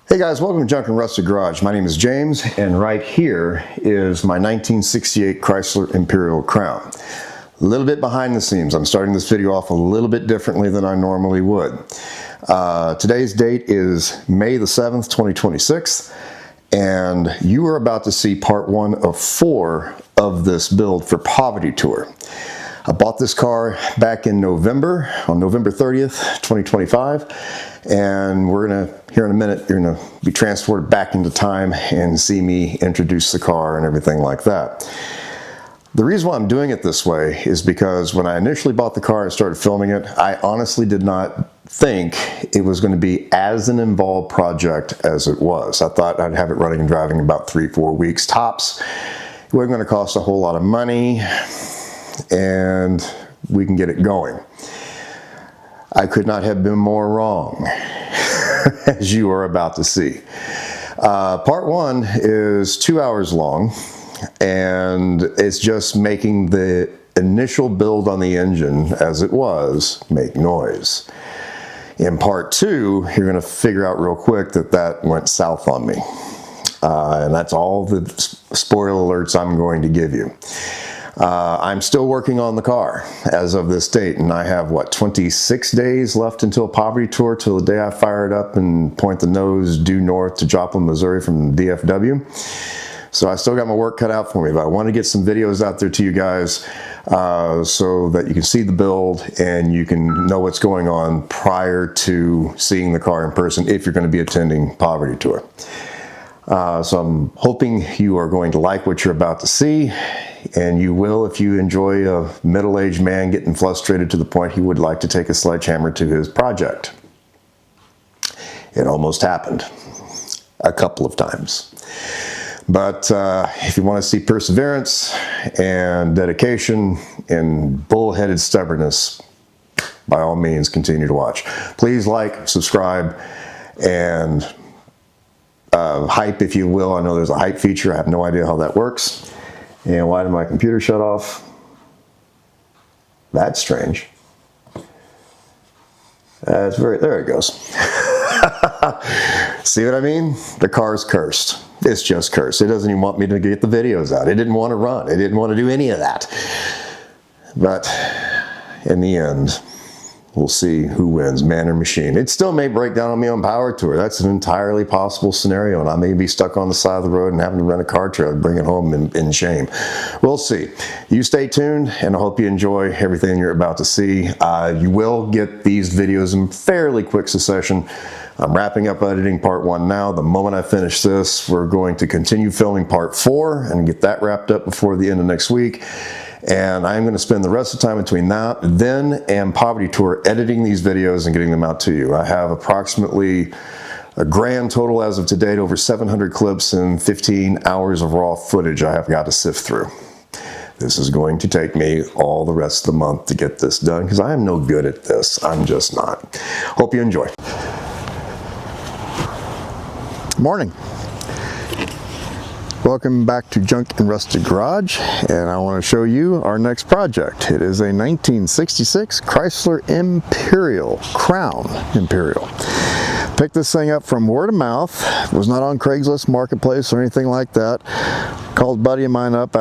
Hey guys, welcome to Junk and Rusted Garage. My name is James, and right here is my 1968 Chrysler Imperial Crown. A little bit behind the scenes. I'm starting this video off a little bit differently than I normally would. Today's date is May the 7th, 2026, and you are about to see part 1 of 4 of this build for Poverty Tour. I bought this car back in November, on November 30th, 2025, and we're gonna, here in a minute, you're gonna be transported back into time and see me introduce the car and everything like that. The reason why I'm doing it this way is because when I initially bought the car and started filming it, I honestly did not think it was going to be as an involved project as it was. I thought I'd have it running and driving about 3-4 weeks tops. It wasn't going to cost a whole lot of money, and we can get it going. I could not have been more wrong, as you are about to see. Part 1 is 2 hours long, and it's just making the initial build on the engine, as it was, make noise. In part 2, you're going to figure out real quick that that went south on me. And that's all the spoiler alerts I'm going to give you. I'm still working on the car as of this date, and I have, what, 26 days left until Poverty Tour, till the day I fire it up and point the nose due north to Joplin, Missouri from DFW. So I still got my work cut out for me, but I want to get some videos out there to you guys so that you can see the build and you can know what's going on prior to seeing the car in person if you're going to be attending Poverty Tour. So I'm hoping you are going to like what you're about to see, and you will if you enjoy a middle-aged man getting frustrated to the point he would like to take a sledgehammer to his project. It almost happened a couple of times. But if you want to see perseverance and dedication and bullheaded stubbornness, by all means, continue to watch. Please like, subscribe, and hype, if you will. I know there's a hype feature. I have no idea how that works. And why did my computer shut off? That's strange. That's very, there it goes. See what I mean? The car's cursed. It's just cursed. It doesn't even want me to get the videos out. It didn't want to run. It didn't want to do any of that. But in the end, we'll see who wins, man or machine. It still may break down on me on Power Tour. That's an entirely possible scenario, and I may be stuck on the side of the road and having to rent a car trailer and bring it home in shame. We'll see. You stay tuned, and I hope you enjoy everything you're about to see. You will get these videos in fairly quick succession. I'm wrapping up editing part 1 now. The moment I finish this, we're going to continue filming part 4 and get that wrapped up before the end of next week. And I'm going to spend the rest of the time between now, then, and Poverty Tour editing these videos and getting them out to you. I have approximately a grand total as of today, over 700 clips and 15 hours of raw footage I have got to sift through. This is going to take me all the rest of the month to get this done, because I am no good at this. I'm just not. Hope you enjoy. Morning. Welcome back to Junk and Rusted Garage, and I want to show you our next project. It is a 1966 Chrysler Imperial Crown Imperial. Picked this thing up from word of mouth. It was not on Craigslist Marketplace or anything like that. Called a buddy of mine up,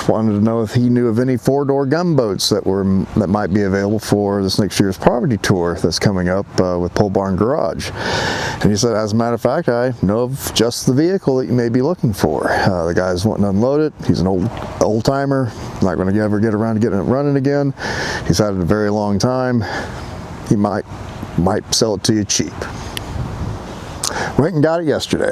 wanted to know if he knew of any 4-door gunboats that might be available for this next year's Poverty Tour that's coming up with Pole Barn Garage. And he said, as a matter of fact, I know of just the vehicle that you may be looking for. The guy's wanting to unload it. He's an old timer, not going to ever get around to getting it running again. He's had it a very long time. He might sell it to you cheap. Went and got it yesterday.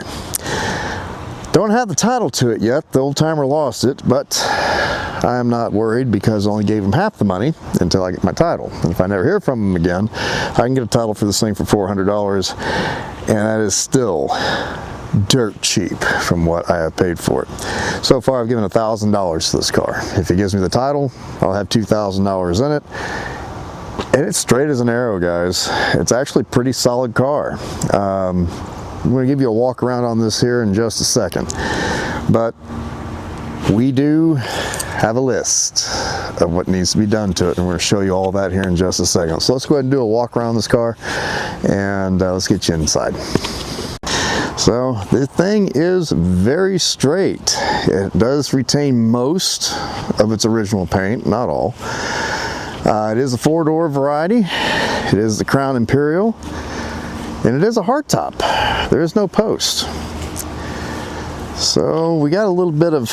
Don't have the title to it yet. The old timer lost it, but I am not worried because I only gave him half the money until I get my title. And if I never hear from him again, I can get a title for this thing for $400, and that is still dirt cheap from what I have paid for it. So far I've given $1,000 to this car. If he gives me the title, I'll have $2,000 in it. And it's straight as an arrow, guys. It's actually a pretty solid car. I'm going to give you a walk around on this here in just a second. But we do have a list of what needs to be done to it, and we're going to show you all that here in just a second. So let's go ahead and do a walk around this car, and let's get you inside. So the thing is very straight. It does retain most of its original paint, not all. It is a 4-door variety. It is the Crown Imperial, and it is a hardtop. There is no post. So we got a little bit of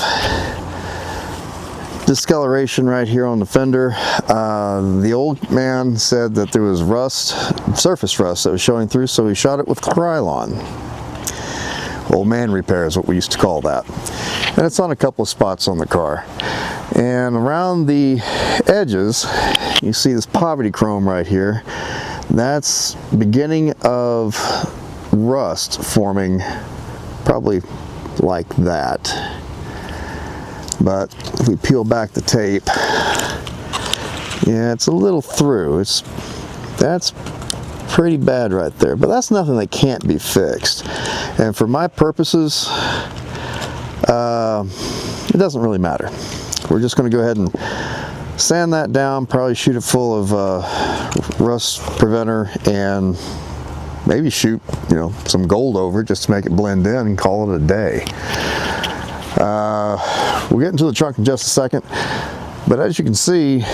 discoloration right here on the fender. The old man said that there was rust, surface rust that was showing through, so he shot it with Krylon. Old man repair is what we used to call that. And it's on a couple of spots on the car. And around the edges, you see this poverty chrome right here. That's beginning of rust forming, probably like that. But if we peel back the tape, yeah, it's a little through. That's pretty bad right there, but that's nothing that can't be fixed. And for my purposes, it doesn't really matter. We're just going to go ahead and sand that down, probably shoot it full of rust preventer, and maybe shoot, you know, some gold over it just to make it blend in and call it a day. We'll get into the trunk in just a second, but as you can see,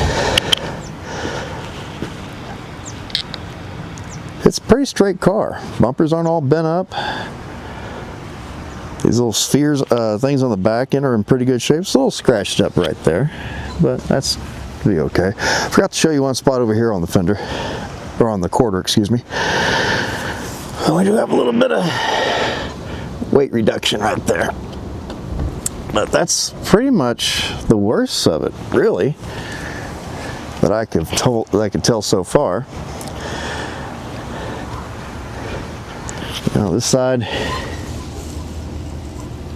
it's a pretty straight car. Bumpers aren't all bent up. These little spheres, things on the back end are in pretty good shape. It's a little scratched up right there, but that's be okay. Forgot to show you one spot over here on the fender, or on the quarter, excuse me. We do have a little bit of weight reduction right there, but that's pretty much the worst of it, really, that I could tell so far. Now this side,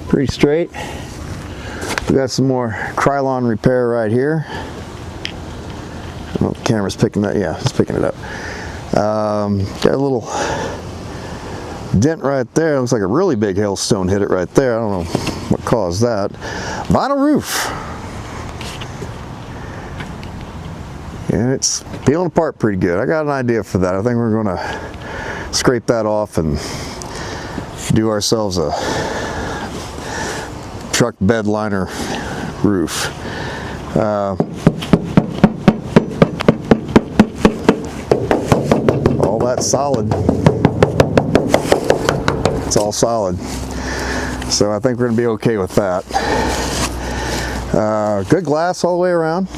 pretty straight. We got some more Krylon repair right here. I don't know if the camera's picking that. Yeah, it's picking it up. Got a little dent right there. Looks like a really big hailstone hit it right there. I don't know what caused that. Vinyl roof. And it's peeling apart pretty good. I got an idea for that. I think we're going to scrape that off and do ourselves a truck bed liner roof. All that's solid. It's all solid. So I think we're going to be okay with that. Good glass all the way around.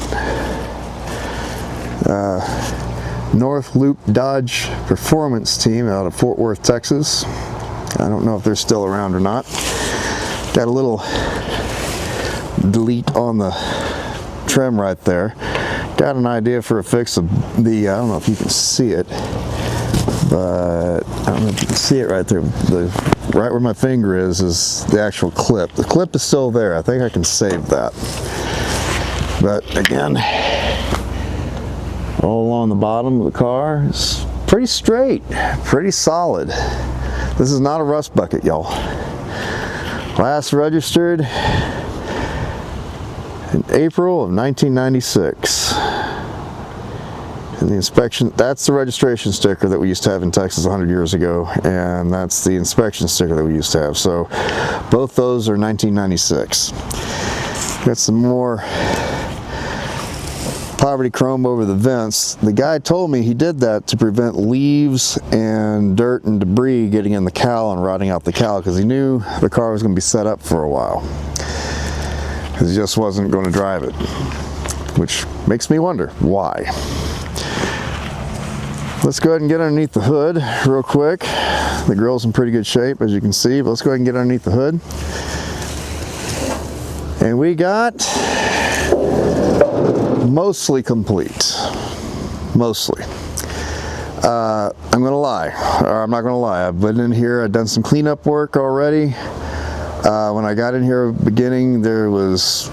North Loop Dodge Performance Team out of Fort Worth, Texas. I don't know if they're still around or not. Got a little delete on the trim right there. Got an idea for a fix of the, I don't know if you can see it, but I don't know if you can see it right there. Right where my finger is the actual clip. The clip is still there. I think I can save that. But again, all along the bottom of the car is pretty straight, pretty solid. This is not a rust bucket, y'all. Last registered in April of 1996. And the inspection, that's the registration sticker that we used to have in Texas 100 years ago, and that's the inspection sticker that we used to have. So both those are 1996. Got some more poverty chrome over the vents. The guy told me he did that to prevent leaves and dirt and debris getting in the cowl and rotting out the cowl, because he knew the car was going to be set up for a while, because he just wasn't going to drive it, which makes me wonder why. Let's go ahead and get underneath the hood real quick. The grill's in pretty good shape, as you can see, but let's go ahead and get underneath the hood. And we got mostly complete. Mostly. I'm gonna lie, or I'm not gonna lie. I've been in here, I've done some cleanup work already. When I got in here at the beginning, there was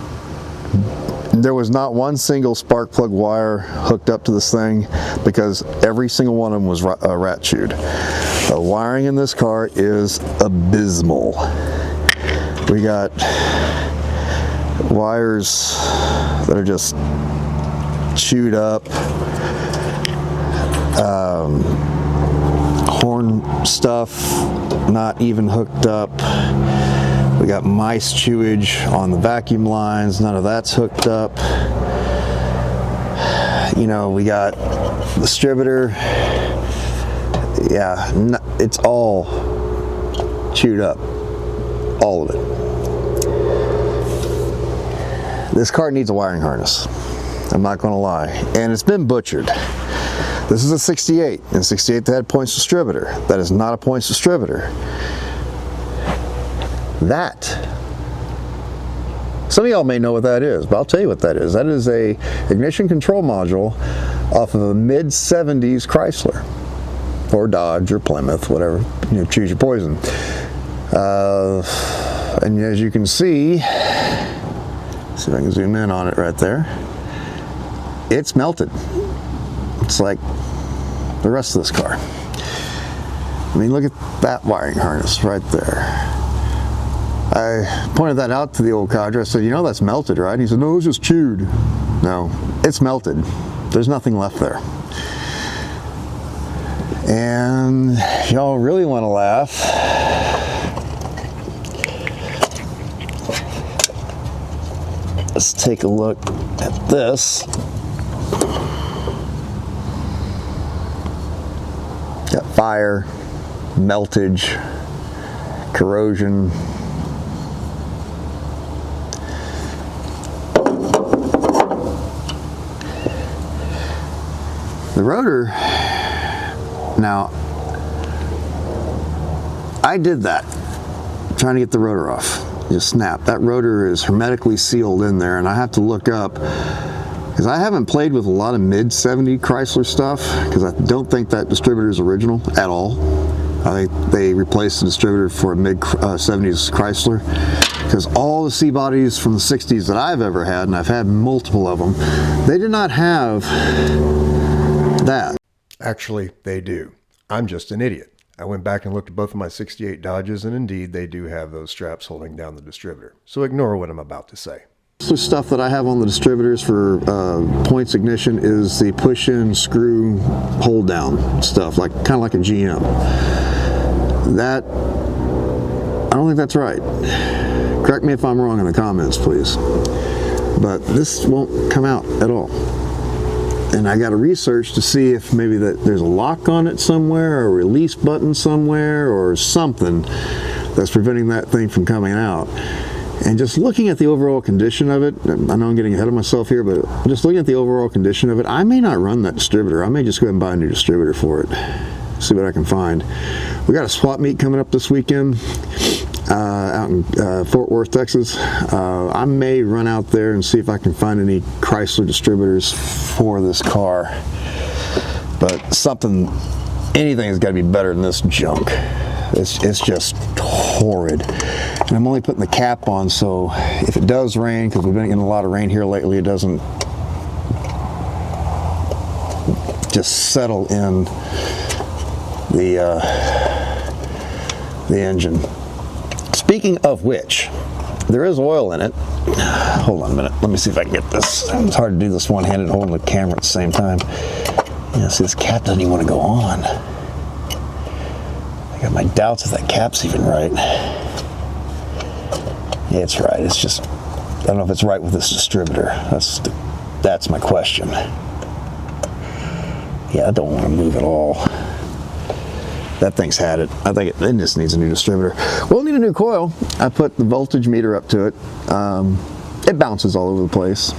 not one single spark plug wire hooked up to this thing, because every single one of them was rat chewed. The wiring in this car is abysmal. We got wires that are just chewed up, horn stuff, not even hooked up. We got mice chewage on the vacuum lines, none of that's hooked up. You know, we got the distributor, yeah, it's all chewed up, all of it. This car needs a wiring harness, I'm not gonna lie, and it's been butchered. This is a 68, and 68 they had points distributor. That is not a points distributor. That, some of y'all may know what that is, but I'll tell you what that is. That is a ignition control module off of a mid-70s Chrysler, or Dodge, or Plymouth, whatever, you know, choose your poison. And as you can see if I can zoom in on it right there, it's melted. It's like the rest of this car. I mean, look at that wiring harness right there. I pointed that out to the old codger. I said, you know that's melted, right? And he said, no, it's just chewed. No, it's melted. There's nothing left there. And y'all really want to laugh. Let's take a look at this. Got fire, meltage, corrosion. The rotor, now, I did that, trying to get the rotor off. Just snap. That rotor is hermetically sealed in there, and I have to look up, because I haven't played with a lot of mid-70 Chrysler stuff, because I don't think that distributor is original at all. I think they replaced the distributor for a mid-70s Chrysler, because all the C-bodies from the 60s that I've ever had, and I've had multiple of them, they did not have that. Actually, they do. I'm just an idiot. I went back and looked at both of my 68 Dodges, and indeed they do have those straps holding down the distributor. So ignore what I'm about to say. The stuff that I have on the distributors for points ignition is the push-in, screw, hold-down stuff, like kind of like a GM. That, I don't think that's right. Correct me if I'm wrong in the comments, please. But this won't come out at all. And I got to research to see if maybe that there's a lock on it somewhere, or a release button somewhere, or something that's preventing that thing from coming out. And just looking at the overall condition of it, I know I'm getting ahead of myself here, but just looking at the overall condition of it, I may not run that distributor. I may just go ahead and buy a new distributor for it. See what I can find. We got a swap meet coming up this weekend out in Fort Worth, Texas. I may run out there and see if I can find any Chrysler distributors for this car. But something, anything has got to be better than this junk. It's just horrid. And I'm only putting the cap on, so if it does rain, because we've been getting a lot of rain here lately, it doesn't just settle in the engine. Speaking of which, there is oil in it. Hold on a minute. Let me see if I can get this. It's hard to do this one-handed holding the camera at the same time. Yeah, see, this cap doesn't even want to go on. I got my doubts if that cap's even right. Yeah, it's right. It's just, I don't know if it's right with this distributor. That's my question. Yeah, I don't want to move at all. That thing's had it. I think it just needs a new distributor. We'll need a new coil. I put the voltage meter up to it. It bounces all over the place.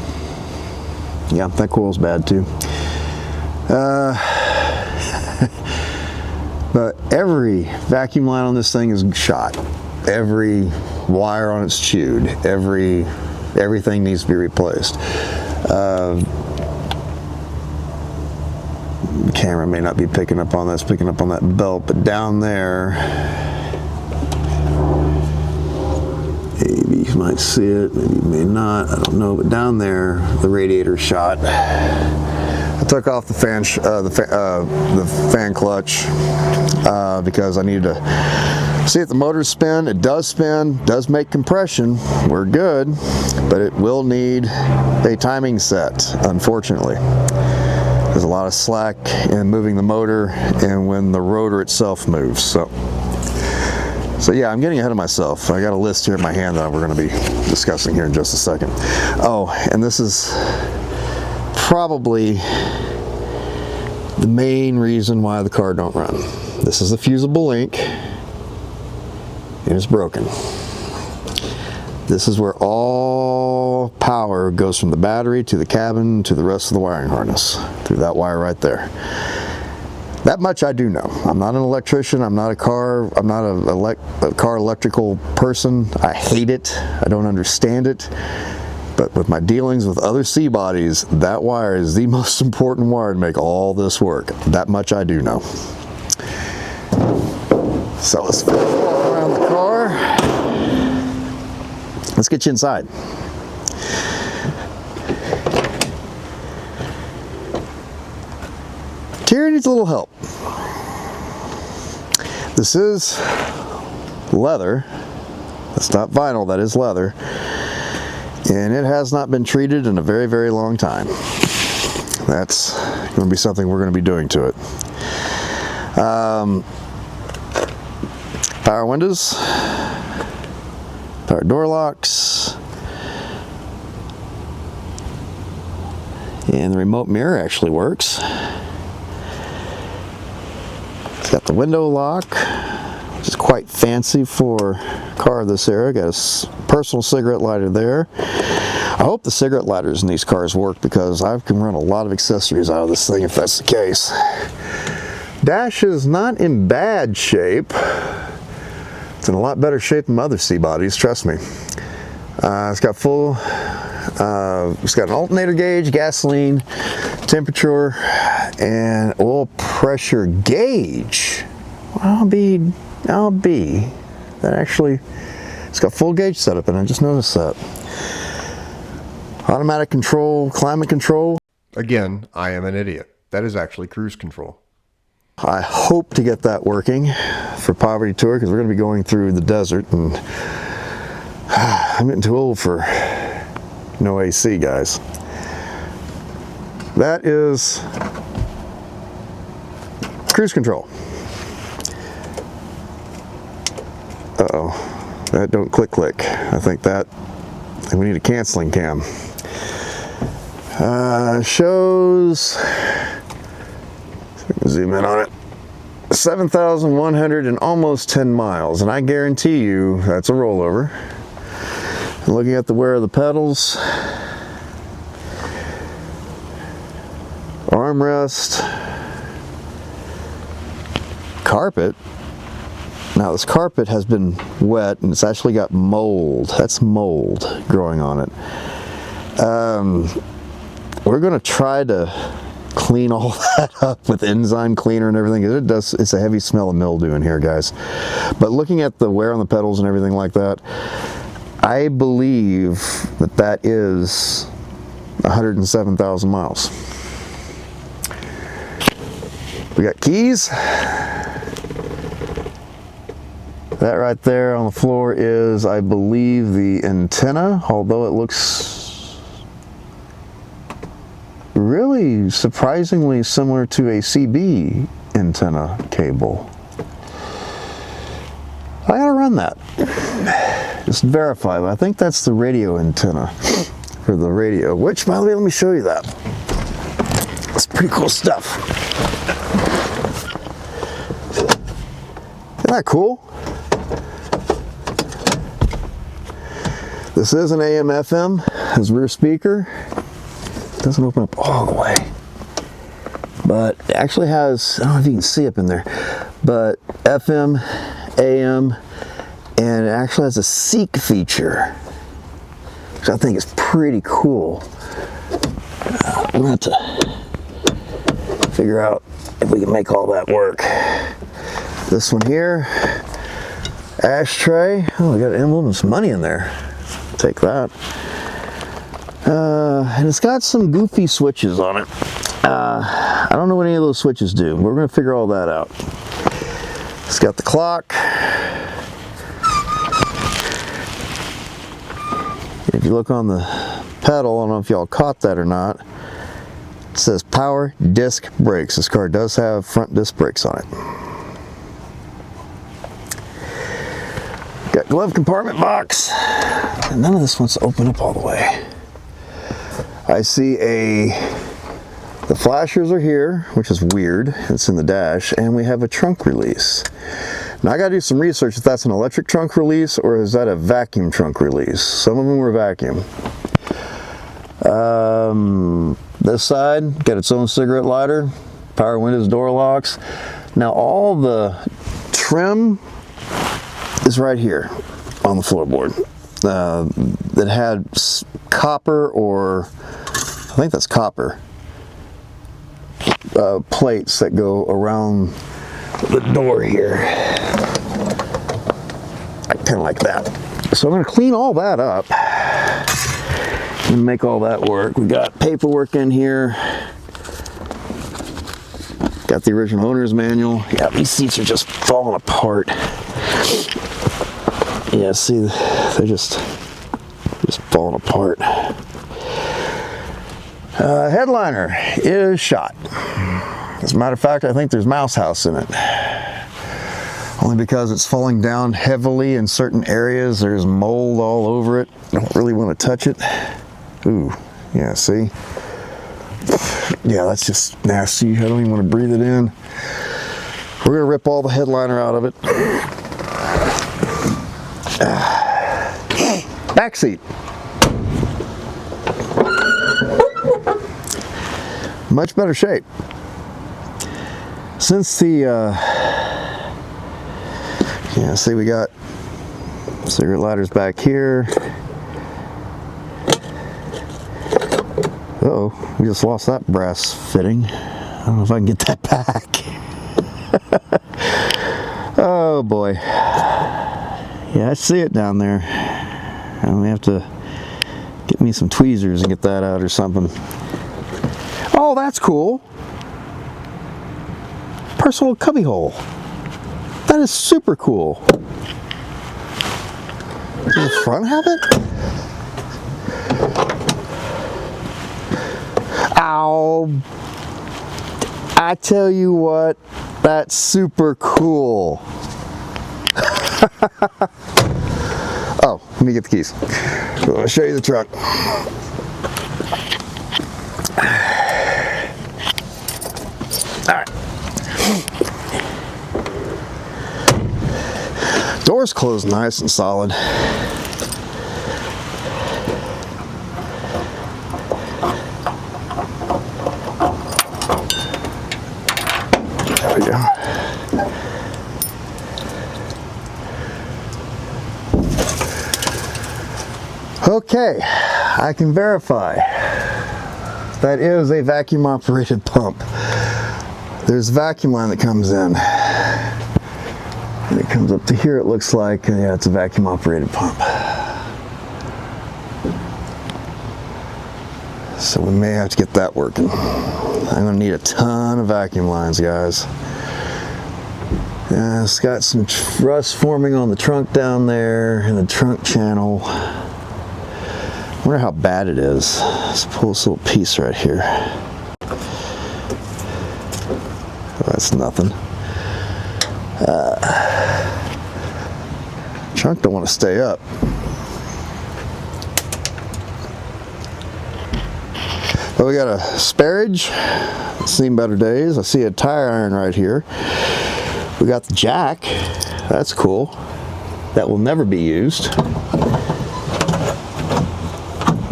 Yeah, that coil's bad too. But every vacuum line on this thing is shot. Every wire on it's chewed. Everything needs to be replaced. The camera may not be picking up on that. It's picking up on that belt, but down there, maybe you might see it, maybe you may not, I don't know, but down there, the radiator shot. I took off the fan clutch because I needed to see if the motor's spin. It does make compression. We're good, but it will need a timing set, unfortunately. There's a lot of slack in moving the motor and when the rotor itself moves. So So yeah, I'm getting ahead of myself. I got a list here in my hand that we're going to be discussing here in just a second. Oh, and this is probably the main reason why the car don't run. This is the fusible link. It is broken. This is where all power goes from the battery to the cabin to the rest of the wiring harness, through that wire right there. That much I do know. I'm not an electrician. I'm not a car electrical person. I hate it. I don't understand it. But with my dealings with other C bodies, that wire is the most important wire to make all this work. That much I do know. So let's walk around the car. Let's get you inside. Interior needs a little help. This is leather. That's not vinyl, that is leather. And it has not been treated in a very, very long time. That's going to be something we're going to be doing to it. Power windows, power door locks, and the remote mirror actually works. It's got the window lock, which is quite fancy for a car of this era. Got a personal cigarette lighter there. I hope the cigarette lighters in these cars work, because I can run a lot of accessories out of this thing if that's the case. Dash is not in bad shape. It's in a lot better shape than other C bodies, trust me. It's got full, it's got an alternator gauge, gasoline, temperature, and oil pressure gauge. I'll be. That actually, it's got full gauge setup, and I just noticed that. Automatic control, climate control. Again, I am an idiot. That is actually cruise control. I hope to get that working for Poverty Tour, because we're going to be going through the desert, and I'm getting too old for no AC, guys. That is cruise control. Uh-oh, that don't click. I think we need a canceling cam. Shows, zoom in on it, 7,100 and almost 10 miles, and I guarantee you that's a rollover. And looking at the wear of the pedals, armrest, carpet. Now this carpet has been wet, and it's actually got mold. That's mold growing on it. We're going to try to clean all that up with enzyme cleaner and everything. It's a heavy smell of mildew in here, guys. But looking at the wear on the pedals and everything like that, I believe that is 107,000 miles. We got keys. That right there on the floor is, I believe, the antenna, although it looks really surprisingly similar to a CB antenna cable. I gotta run that. Just verify, but I think that's the radio antenna for the radio, which, by the way, let me show you that. It's pretty cool stuff. Isn't that cool? This is an AM/FM, his rear speaker. It doesn't open up all the way, but it actually has, I don't know if you can see up in there, but FM, AM, and it actually has a seek feature, which I think is pretty cool. I'm gonna have to figure out if we can make all that work. This one here, ashtray. Oh, we got an emblem and some money in there. Take that. And it's got some goofy switches on it. I don't know what any of those switches do. We're going to figure all that out. It's got the clock. If you look on the pedal, I don't know if y'all caught that or not, it says power disc brakes. This car does have front disc brakes on it. Got glove compartment box. And none of this wants to open up all the way. I see the flashers are here, which is weird. It's in the dash, and we have a trunk release. Now I gotta do some research if that's an electric trunk release or is that a vacuum trunk release. Some of them were vacuum. This side got its own cigarette lighter, power windows, door locks. Now all the trim is right here on the floorboard. That had copper, or I think that's copper, plates that go around the door here, kind of like that. So I'm going to clean all that up and make all that work. We got paperwork in here. Got the original owner's manual. Yeah, these seats are just falling apart. Yeah, see, they're just falling apart. Headliner is shot. As a matter of fact, I think there's mouse house in it. Only because it's falling down heavily in certain areas. There's mold all over it. Don't really want to touch it. Ooh, yeah, see? Yeah, that's just nasty. I don't even want to breathe it in. We're gonna rip all the headliner out of it. Back seat. Much better shape. Since the, yeah, see, we got cigarette lighters back here. Uh-oh, we just lost that brass fitting. I don't know if I can get that back. Oh boy. Yeah, I see it down there. I may have to get me some tweezers and get that out or something. Oh, that's cool. Personal cubby hole. That is super cool. Does the front have it? Ow. I tell you what, that's super cool. Oh, let me get the keys. I'll show you the truck. All right. Doors closed nice and solid. There we go. Okay, I can verify that is a vacuum operated pump. There's a vacuum line that comes in. And it comes up to here, it looks like, yeah, it's a vacuum operated pump. So we may have to get that working. I'm gonna need a ton of vacuum lines, guys. Yeah, it's got some rust forming on the trunk down there in the trunk channel. I wonder how bad it is. Let's pull this little piece right here. Oh, that's nothing. Trunk don't want to stay up. But we got a sparage. Seen better days. I see a tire iron right here. We got the jack. That's cool. That will never be used.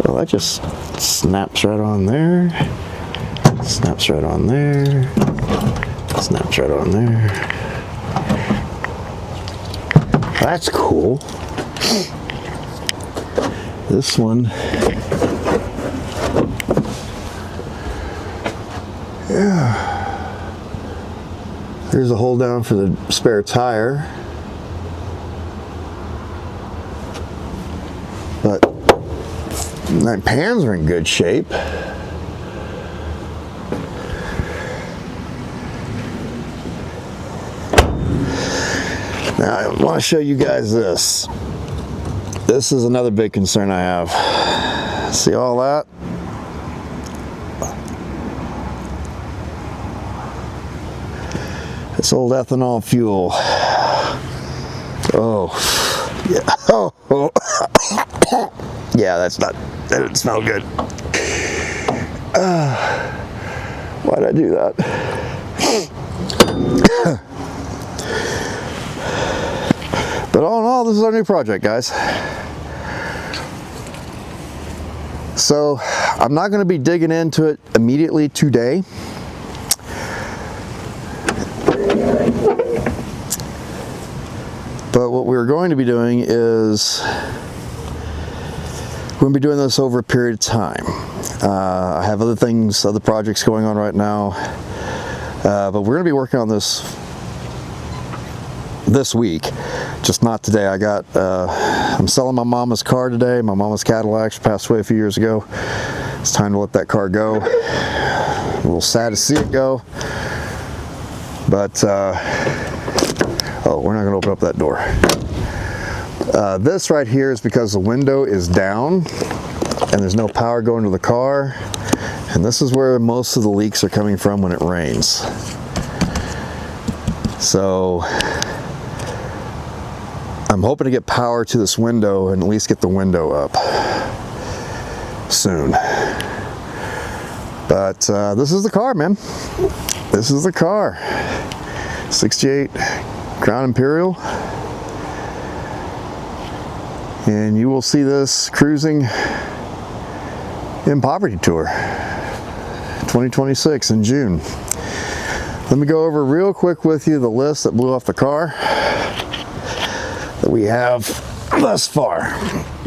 Well, that just snaps right on there. Snaps right on there. Snaps right on there. That's cool. This one. Yeah. Here's a hold down for the spare tire. But my pans are in good shape. Now I want to show you guys this. This is another big concern I have. See all that? This old ethanol fuel. Oh, Yeah. Oh, oh. Yeah, that didn't smell good. Why'd I do that? But all in all, this is our new project, guys. So I'm not going to be digging into it immediately today. But what we're going to be doing is we're going to be doing this over a period of time. I have other things, other projects going on right now, but we're going to be working on this week, just not today. I'm selling my mama's car today. My mama's Cadillac. She passed away a few years ago. It's time to let that car go. A little sad to see it go, but oh, we're not going to open up that door. This right here is because the window is down and there's no power going to the car, and this is where most of the leaks are coming from when it rains. So I'm hoping to get power to this window and at least get the window up soon. But this is the car, man. This is the car. 68 Crown Imperial. And you will see this cruising in Poverty Tour 2026 in June. Let me go over real quick with you the list that blew off the car that we have thus far,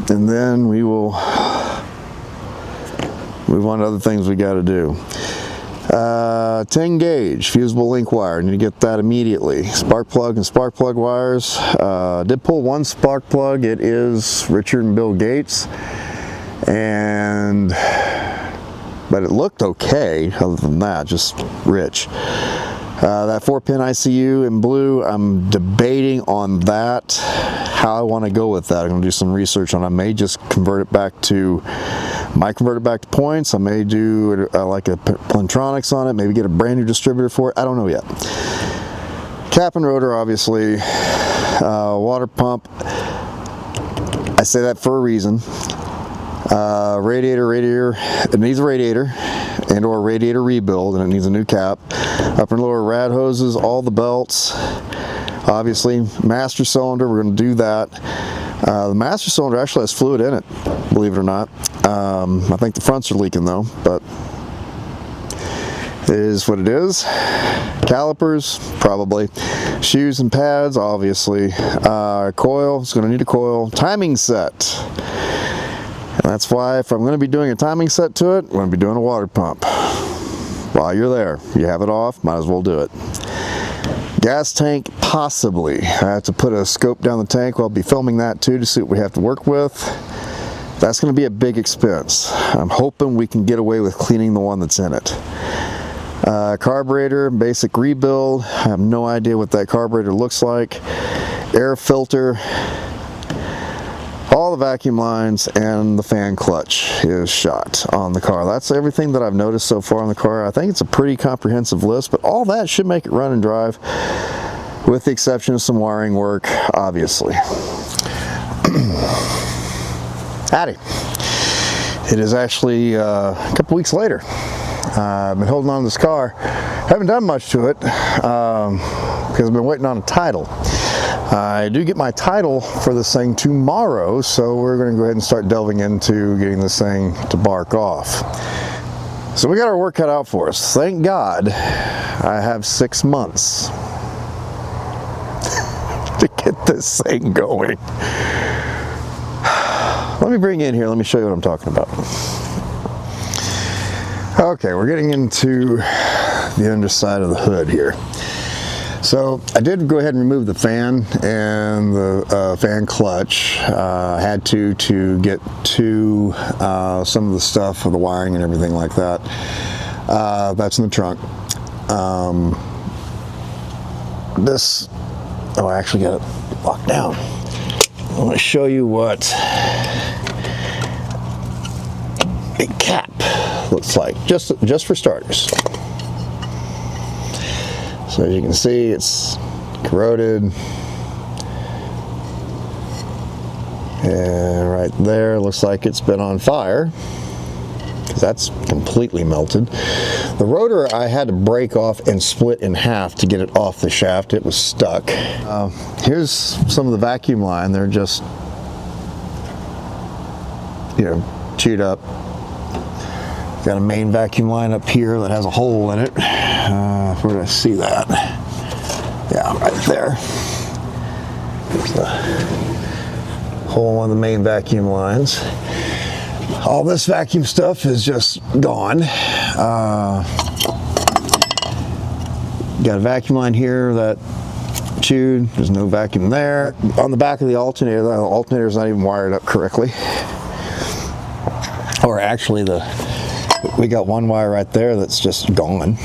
and then we will move on to other things we got to do. 10 gauge fusible link wire, need to get that immediately. Spark plug and spark plug wires. Did pull one spark plug. It is Richard and Bill Gates, but it looked okay other than that, just rich. That 4-pin ICU in blue, I'm debating on that, how I want to go with that. I'm going to do some research on it. I may just convert it back to points. I may do like a Plantronics on it, maybe get a brand new distributor for it. I don't know yet. Cap and rotor, obviously. Water pump, I say that for a reason. Radiator, it needs a radiator and or radiator rebuild, and it needs a new cap. Upper and lower rad hoses, all the belts, obviously. Master cylinder, we're going to do that. The master cylinder actually has fluid in it, believe it or not. I think the fronts are leaking though, but it is what it is. Calipers, probably. Shoes and pads, obviously. Coil, it's going to need a coil. Timing set. And that's why if I'm going to be doing a timing set to it, I'm going to be doing a water pump. While you're there, you have it off, might as well do it. Gas tank, possibly. I have to put a scope down the tank. I'll be filming that too to see what we have to work with. That's going to be a big expense. I'm hoping we can get away with cleaning the one that's in it. Carburetor, basic rebuild. I have no idea what that carburetor looks like. Air filter. All the vacuum lines and the fan clutch is shot on the car. That's everything that I've noticed so far on the car. I think it's a pretty comprehensive list, but all that should make it run and drive, with the exception of some wiring work, obviously. Howdy. It is actually a couple weeks later. I've been holding on to this car. Haven't done much to it because I've been waiting on a title. I do get my title for this thing tomorrow, so we're going to go ahead and start delving into getting this thing to bark off. So we got our work cut out for us. Thank God I have 6 months to get this thing going. Let me bring you in here. Let me show you what I'm talking about. Okay, we're getting into the underside of the hood here. So I did go ahead and remove the fan and the fan clutch. I had to get to some of the stuff for the wiring and everything like that. That's in the trunk. I actually got it locked down. I want to show you what a cap looks like, just for starters. So as you can see, it's corroded. And right there looks like it's been on fire. That's completely melted. The rotor I had to break off and split in half to get it off the shaft. It was stuck. Here's some of the vacuum line. They're just, you know, chewed up. Got a main vacuum line up here that has a hole in it. Where did I see that? Yeah, right there. There's a hole in the main vacuum lines. All this vacuum stuff is just gone. Got a vacuum line here that chewed. There's no vacuum there. On the back of the alternator is not even wired up correctly. Or actually, we got one wire right there that's just gone.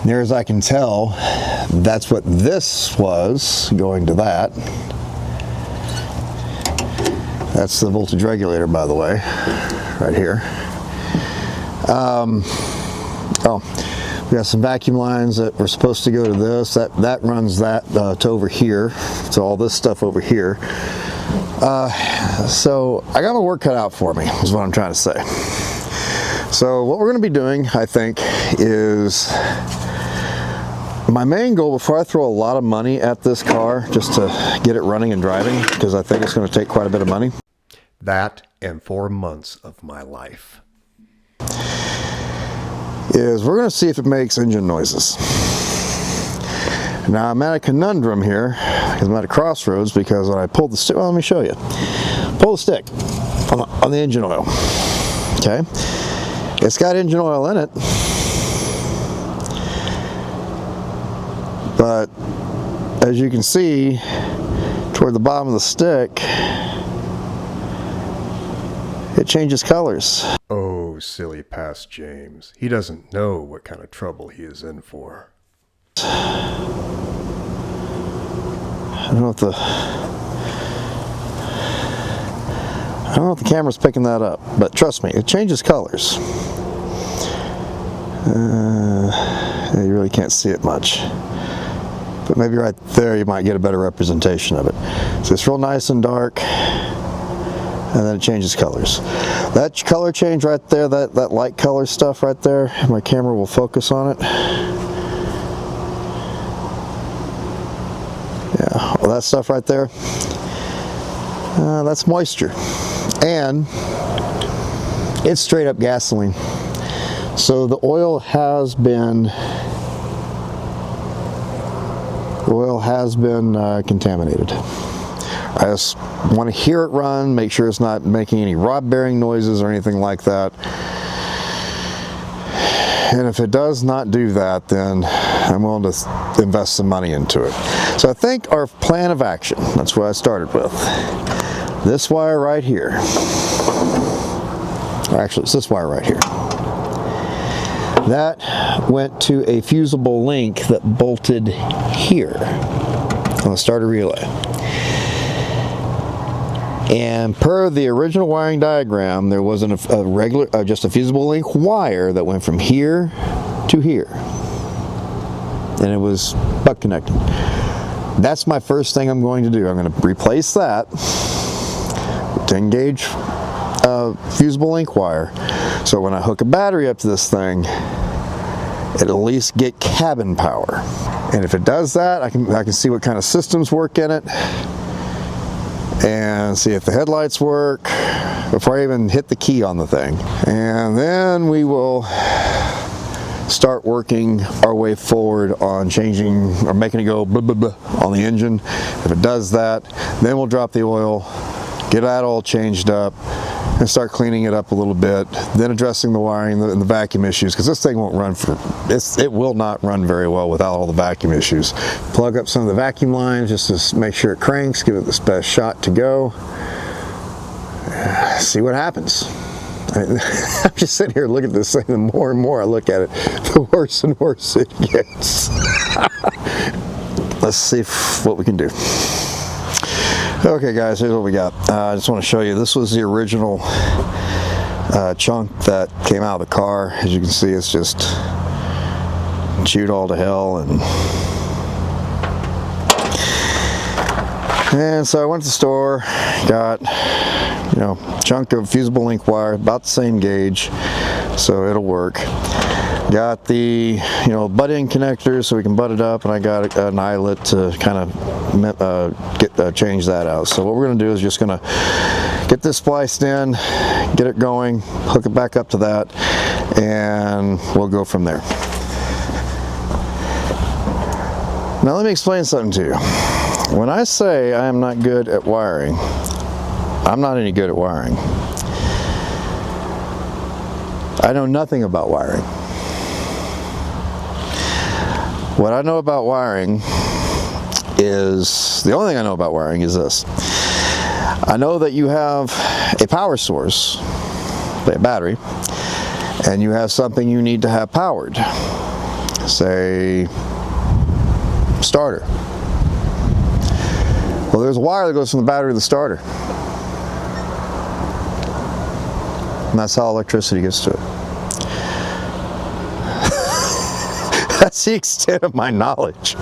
Near as I can tell, that's what this was going to that. That's the voltage regulator, by the way, right here. We got some vacuum lines that were supposed to go to this. That runs that to over here. So all this stuff over here. So I got my work cut out for me, is what I'm trying to say. So what we're going to be doing, I think, is my main goal before I throw a lot of money at this car, just to get it running and driving, because I think it's going to take quite a bit of money. That and 4 months of my life. Is we're going to see if it makes engine noises. Now I'm at a conundrum here, because I'm at a crossroads, because when I pulled the stick, well, let me show you. Pull the stick on the engine oil. Okay, it's got engine oil in it, but as you can see, toward the bottom of the stick, it changes colors. Oh, silly past James. He doesn't know what kind of trouble he is in for. I don't know if the camera's picking that up, but trust me, it changes colors. You really can't see it much, but maybe right there you might get a better representation of it. So it's real nice and dark, and then it changes colors. That color change right there, that light color stuff right there, my camera will focus on it. Yeah, well, that stuff right there, that's moisture, and it's straight up gasoline. So the oil has been contaminated. I just want to hear it run, make sure it's not making any rod bearing noises or anything like that. And if it does not do that, then I'm willing to invest some money into it. So I think our plan of action, that's what I started with. This wire right here. Actually, it's this wire right here. That went to a fusible link that bolted here on the starter relay. And per the original wiring diagram, there wasn't a regular, just a fusible link wire that went from here to here, and it was butt connected. That's my first thing I'm going to do. I'm going to replace that 10 gauge fusible link wire, so when I hook a battery up to this thing, it'll at least get cabin power. And if it does that, I can see what kind of systems work in it, and see if the headlights work before I even hit the key on the thing. And then we will start working our way forward on changing or making it go blah, blah, blah on the engine. If it does that, then we'll drop the oil, get that all changed up, and start cleaning it up a little bit, then addressing the wiring and the vacuum issues, because this thing won't run it will not run very well without all the vacuum issues. Plug up some of the vacuum lines just to make sure it cranks, give it the best shot to go, see what happens. I'm just sitting here looking at this thing, the more and more I look at it, the worse and worse it gets. Let's see what we can do. Okay guys, here's what we got. I just want to show you, this was the original chunk that came out of the car. As you can see, it's just chewed all to hell, and And so I went to the store, got, you know, chunk of fusible link wire, about the same gauge, so it'll work. Got the, you know, butt-in connectors so we can butt it up, and I got an eyelet to kind of change that out. So what we're going to do is just going to get this spliced in, get it going, hook it back up to that, and we'll go from there. Now let me explain something to you. When I say I am not good at wiring, I'm not any good at wiring. I know nothing about wiring. What I know about wiring is, the only thing I know about wiring is this. I know that you have a power source, say a battery, and you have something you need to have powered, say starter. Well, there's a wire that goes from the battery to the starter, and that's how electricity gets to it. That's the extent of my knowledge.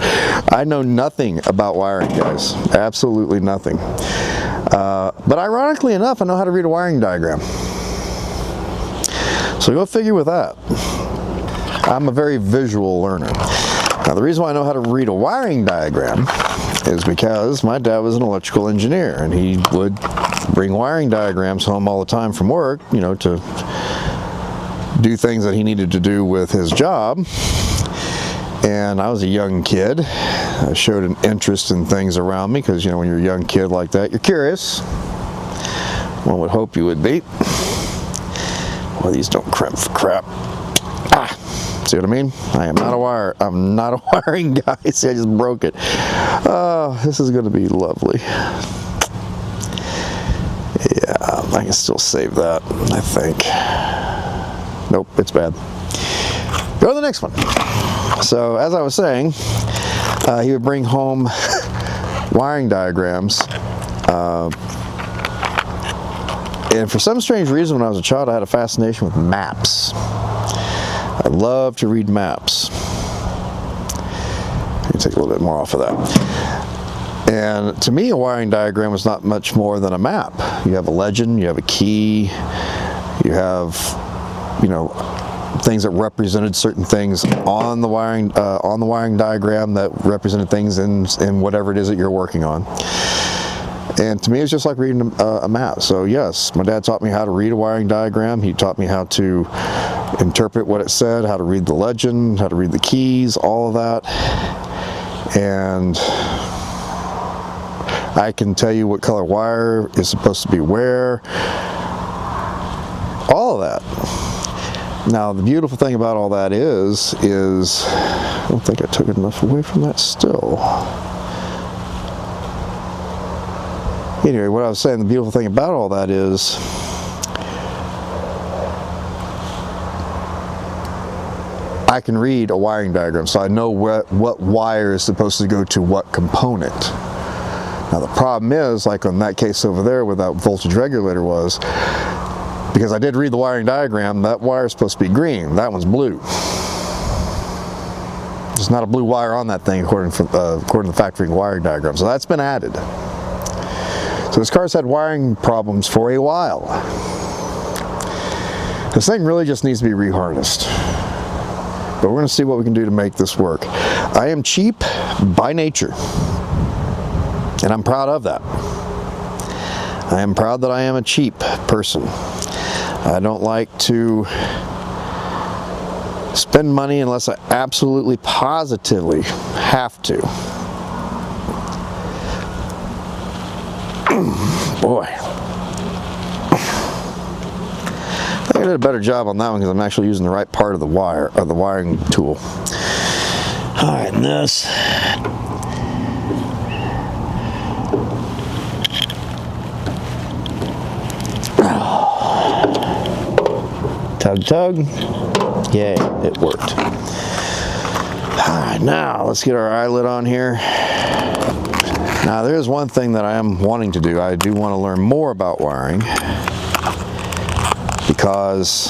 I know nothing about wiring, guys. Absolutely nothing. But ironically enough, I know how to read a wiring diagram. So go figure with that. I'm a very visual learner. Now, the reason why I know how to read a wiring diagram is because my dad was an electrical engineer, and he would bring wiring diagrams home all the time from work, you know, to do things that he needed to do with his job. And I was a young kid. I showed an interest in things around me because, you know, when you're a young kid like that, you're curious. One would hope you would be. Well, these don't crimp for crap. Ah, see what I mean? I'm not a wiring guy. See, I just broke it. Oh, this is going to be lovely. Yeah, I can still save that, I think. Nope, it's bad. Go to the next one. So, as I was saying, he would bring home wiring diagrams. And for some strange reason, when I was a child, I had a fascination with maps. I love to read maps. Let me take a little bit more off of that. And to me, a wiring diagram is not much more than a map. You have a legend, you have a key, you have, you know, things that represented certain things on the wiring diagram that represented things in whatever it is that you're working on. And to me, it's just like reading a map. So yes, my dad taught me how to read a wiring diagram. He taught me how to interpret what it said, how to read the legend, how to read the keys, all of that. And I can tell you what color wire is supposed to be where. All of that. Now, the beautiful thing about all that is I don't think I took enough away from that still. Anyway, what I was saying, the beautiful thing about all that is I can read a wiring diagram, so I know what wire is supposed to go to what component. Now, the problem is, like on that case over there where that voltage regulator was, because I did read the wiring diagram, that wire is supposed to be green. That one's blue. There's not a blue wire on that thing according to the factory wiring diagram. So that's been added. So this car's had wiring problems for a while. This thing really just needs to be reharnessed. But we're going to see what we can do to make this work. I am cheap by nature. And I'm proud of that. I am proud that I am a cheap person. I don't like to spend money unless I absolutely positively have to. Boy. I think I did a better job on that one because I'm actually using the right part of the wire, or the wiring tool. Alright, and this. Tug, tug. Yay, it worked. Alright, now let's get our eyelet on here. Now there's one thing that I am wanting to do. I do want to learn more about wiring because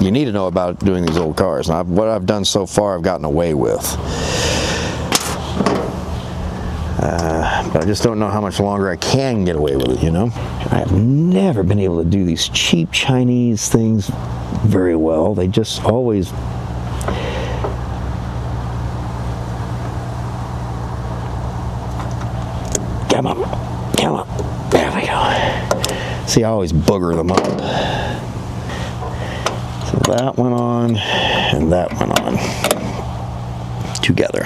you need to know about doing these old cars. Now what I've done so far I've gotten away with. But I just don't know how much longer I can get away with it, you know? I have never been able to do these cheap Chinese things very well. They just always... Come on, come on. There we go. See, I always booger them up. So that went on, and that went on. Together.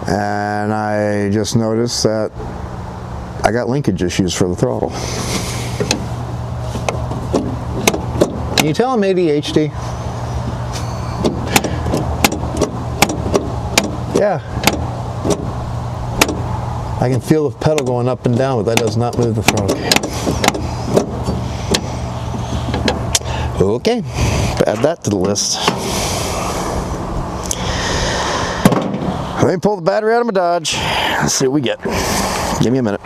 And I just noticed that I got linkage issues for the throttle. Can you tell I'm ADHD? Yeah. I can feel the pedal going up and down, but that does not move the throttle. Okay, add that to the list. Let me pull the battery out of my Dodge. Let's see what we get. Give me a minute.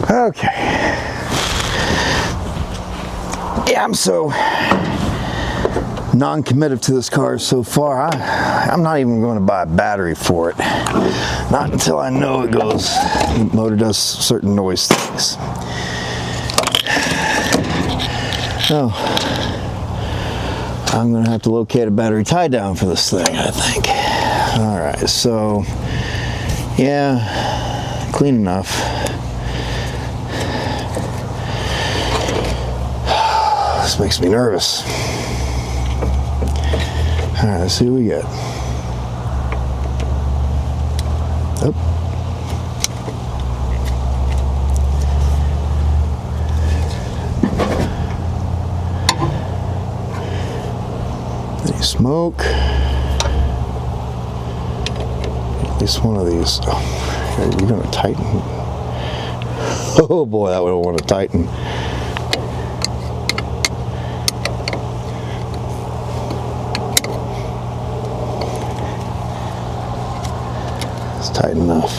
Okay. Yeah, I'm so non-committed to this car so far. I'm not even going to buy a battery for it. Not until I know it goes, the motor does certain noise things. Oh, I'm going to have to locate a battery tie down for this thing, I think. All right, so yeah, clean enough. This makes me nervous. All right, let's see what we get. Oh. Any smoke? At least one of these. Oh, you're going to tighten. Oh boy, that would want to tighten. Tight enough.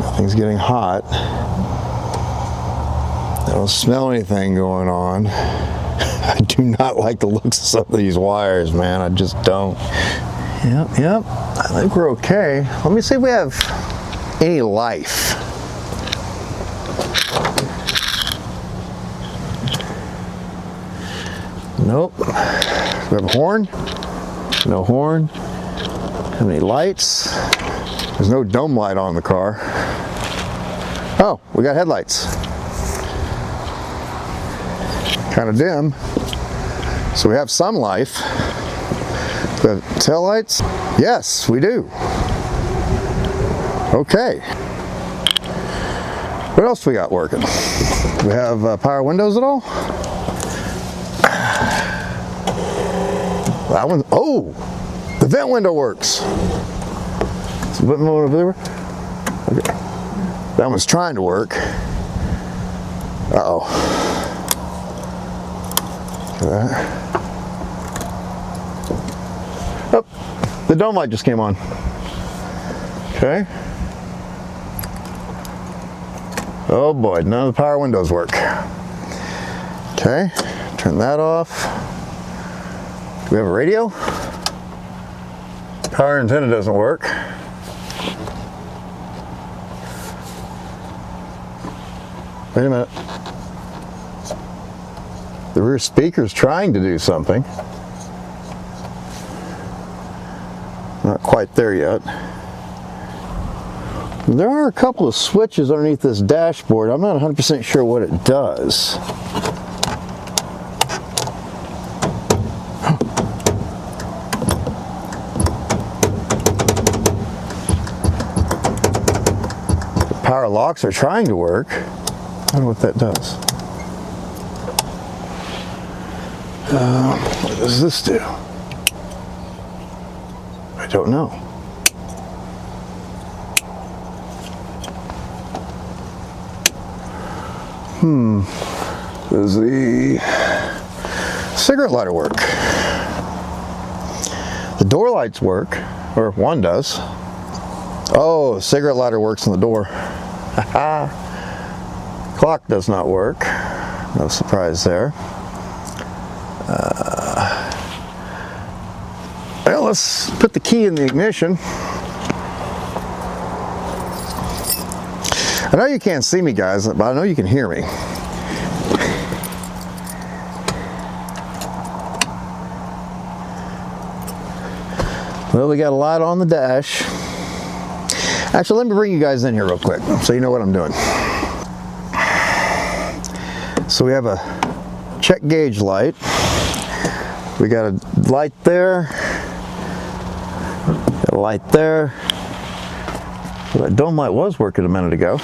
Nothing's getting hot. I don't smell anything going on. I do not like the looks of some of these wires, man. I just don't. Yep. I think we're okay. Let me see if we have any life. Nope. Do we have a horn? No horn. Have any lights? There's no dome light on the car. Oh, we got headlights. Kind of dim. So we have some life. We have tail lights? Yes, we do. Okay. What else we got working? Do we have power windows at all? That one, oh, the vent window works. Is the vent window over there? Okay. That one's trying to work. Uh-oh. Look at that. Oh, the dome light just came on. Okay. Oh boy, none of the power windows work. Okay, turn that off. Do we have a radio? Power antenna doesn't work. Wait a minute. The rear speaker's trying to do something. Not quite there yet. There are a couple of switches underneath this dashboard. I'm not 100% sure what it does. Power locks are trying to work. I don't know what that does. What does this do? I don't know. Does the cigarette lighter work? The door lights work, or one does. Oh, cigarette lighter works on the door. Clock does not work. No surprise there. Well, let's put the key in the ignition. I know you can't see me, guys, but I know you can hear me. Well, we got a light on the dash. Actually, let me bring you guys in here real quick so you know what I'm doing. So we have a check gauge light. We got a light there. Got a light there. Well, that dome light was working a minute ago.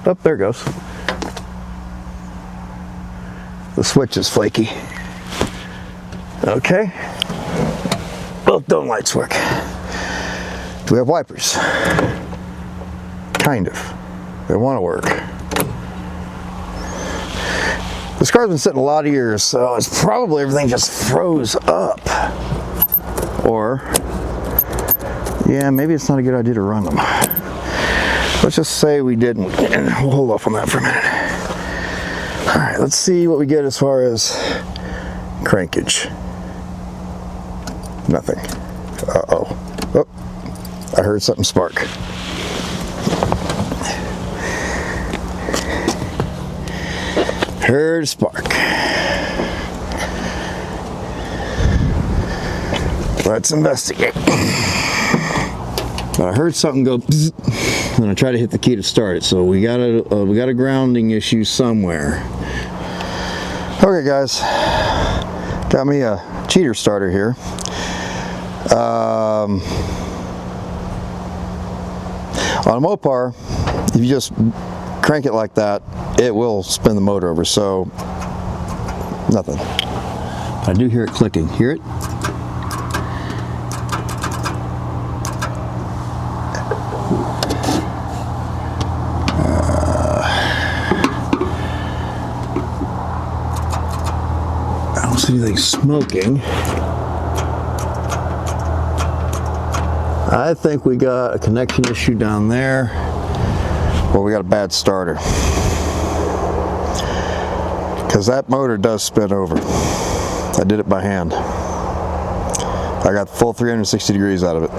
Oh, there it goes. The switch is flaky. Okay. Both dome lights work. Do we have wipers? Kind of. They want to work. This car's been sitting a lot of years, so it's probably everything just froze up. Or, yeah, maybe it's not a good idea to run them. Let's just say we didn't, and we'll hold off on that for a minute. All right, let's see what we get as far as crankage. Nothing. Uh-oh. Oh, I heard something spark. Heard a spark. Let's investigate. I heard something go bzz, and I tried to hit the key to start it, so we got a grounding issue somewhere. Okay, guys, got me a cheater starter here. On a Mopar, if you just crank it like that, it will spin the motor over, so nothing. I do hear it clicking. Hear it? I don't see anything smoking. I think we got a connection issue down there, or we got a bad starter. Because that motor does spin over. I did it by hand. I got full 360 degrees out of it.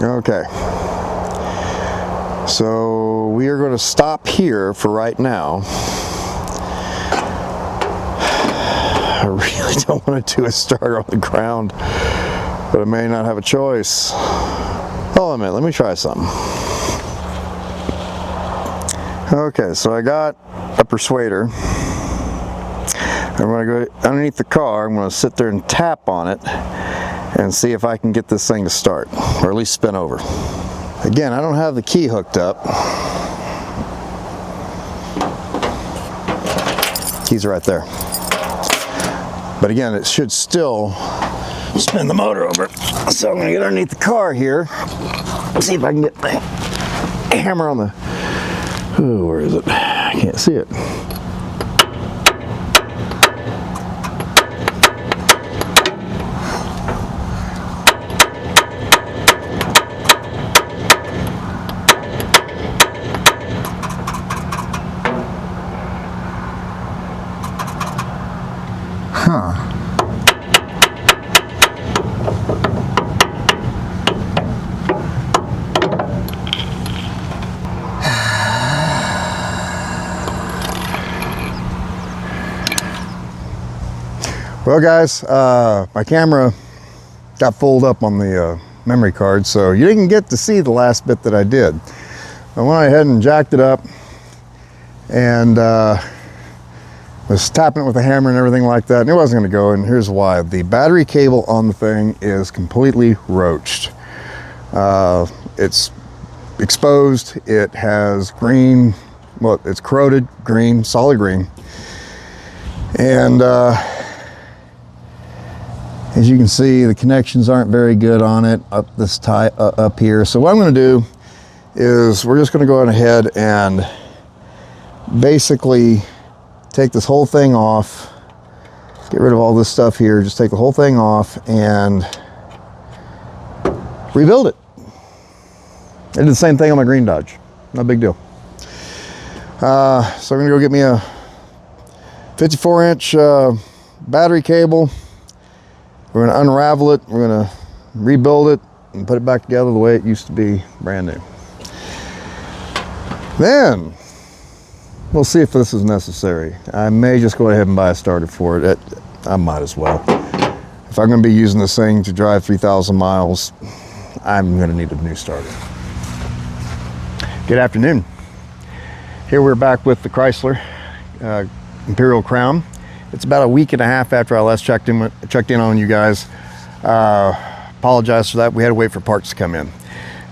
Okay. So we are going to stop here for right now. I really don't want to do a starter on the ground, but I may not have a choice. Hold on a minute, let me try something. Okay, so I got a persuader. I'm going to go underneath the car. I'm going to sit there and tap on it and see if I can get this thing to start, or at least spin over. Again, I don't have the key hooked up. Keys are right there. But again, it should still spin the motor over. So I'm going to get underneath the car here. See if I can get the hammer on the... Oh, where is it? I can't see it. Huh. Well, guys, my camera got folded up on the memory card, so you didn't get to see the last bit that I did. I went ahead and jacked it up and was tapping it with a hammer and everything like that, and it wasn't going to go, and here's why. The battery cable on the thing is completely roached. It's exposed. It has green, well, it's corroded green, solid green, and as you can see, the connections aren't very good on it up this up here. So what I'm going to do is we're just going to go ahead and basically take this whole thing off, get rid of all this stuff here, just take the whole thing off and rebuild it. I did the same thing on my green Dodge. No big deal. So I'm gonna go get me a 54-inch battery cable. We're gonna unravel it. We're gonna rebuild it and put it back together the way it used to be, brand new. Then we'll see if this is necessary. I may just go ahead and buy a starter for it. I might as well. If I'm gonna be using this thing to drive 3,000 miles, I'm gonna need a new starter. Good afternoon. Here we're back with the Chrysler Imperial Crown. It's about a week and a half after I last checked in on you guys. Apologize for that. We had to wait for parts to come in.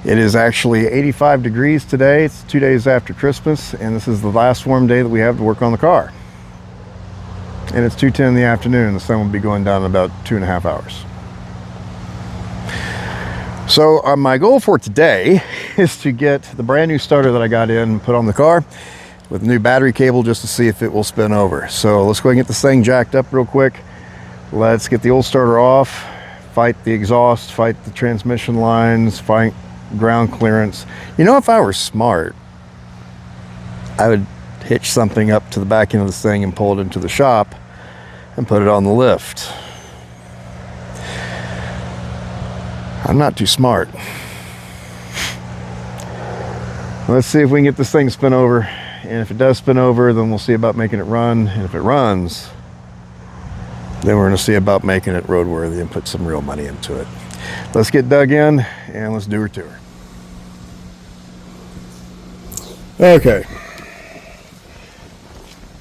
It is actually 85 degrees today. It's 2 days after Christmas, and this is the last warm day that we have to work on the car. And it's 2:10 in the afternoon. The sun will be going down in about 2.5 hours. So my goal for today is to get the brand new starter that I got in and put on the car with a new battery cable just to see if it will spin over. So let's go ahead and get this thing jacked up real quick. Let's get the old starter off, fight the exhaust, fight the transmission lines, fight ground clearance. You know, if I were smart, I would hitch something up to the back end of this thing and pull it into the shop and put it on the lift. I'm not too smart. Let's see if we can get this thing to spin over. And if it does spin over, then we'll see about making it run. And if it runs, then we're going to see about making it roadworthy and put some real money into it. Let's get dug in and let's do her tour. Okay.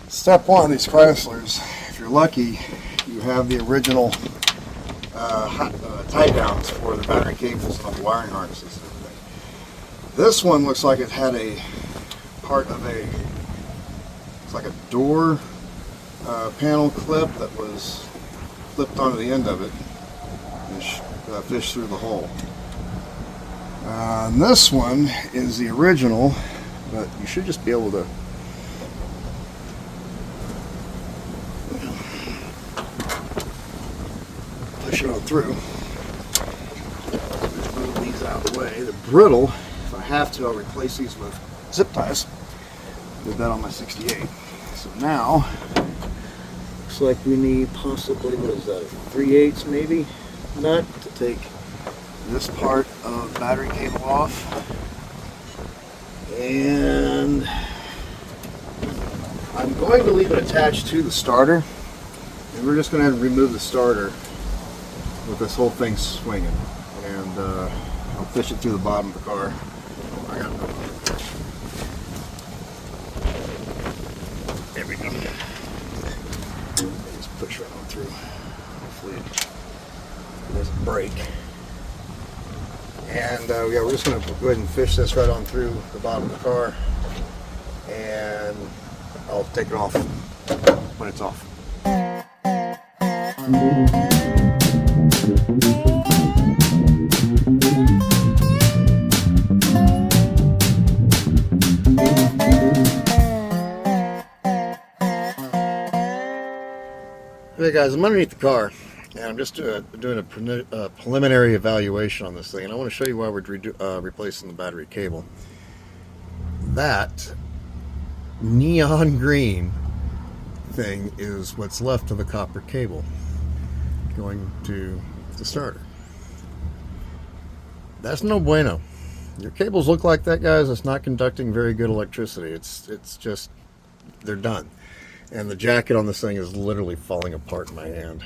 Step one, these Chryslers, if you're lucky, you have the original tie downs for the battery cables and the wiring harnesses and everything. This one looks like it had a part of it's like a door panel clip that was flipped onto the end of it and fished through the hole. And this one is the original, but you should just be able to push it on through. Move these out of the way. They're brittle. If I have to, I'll replace these with zip ties. Did that on my 68. So now, looks like we need possibly, what is that, 3/8 maybe, nut to take this part of the battery cable off. And I'm going to leave it attached to the starter. And we're just going to remove the starter with this whole thing swinging. And I'll fish it through the bottom of the car. I got no. There we go. Just push right on through. Hopefully it doesn't break. And yeah, we're just going to go ahead and fish this right on through the bottom of the car. And I'll take it off when it's off. Okay guys, I'm underneath the car and I'm just doing a preliminary evaluation on this thing, and I want to show you why we're replacing the battery cable. That neon green thing is what's left of the copper cable going to the starter. That's no bueno. Your cables look like that, guys. It's not conducting very good electricity. It's just, they're done. And the jacket on this thing is literally falling apart in my hand.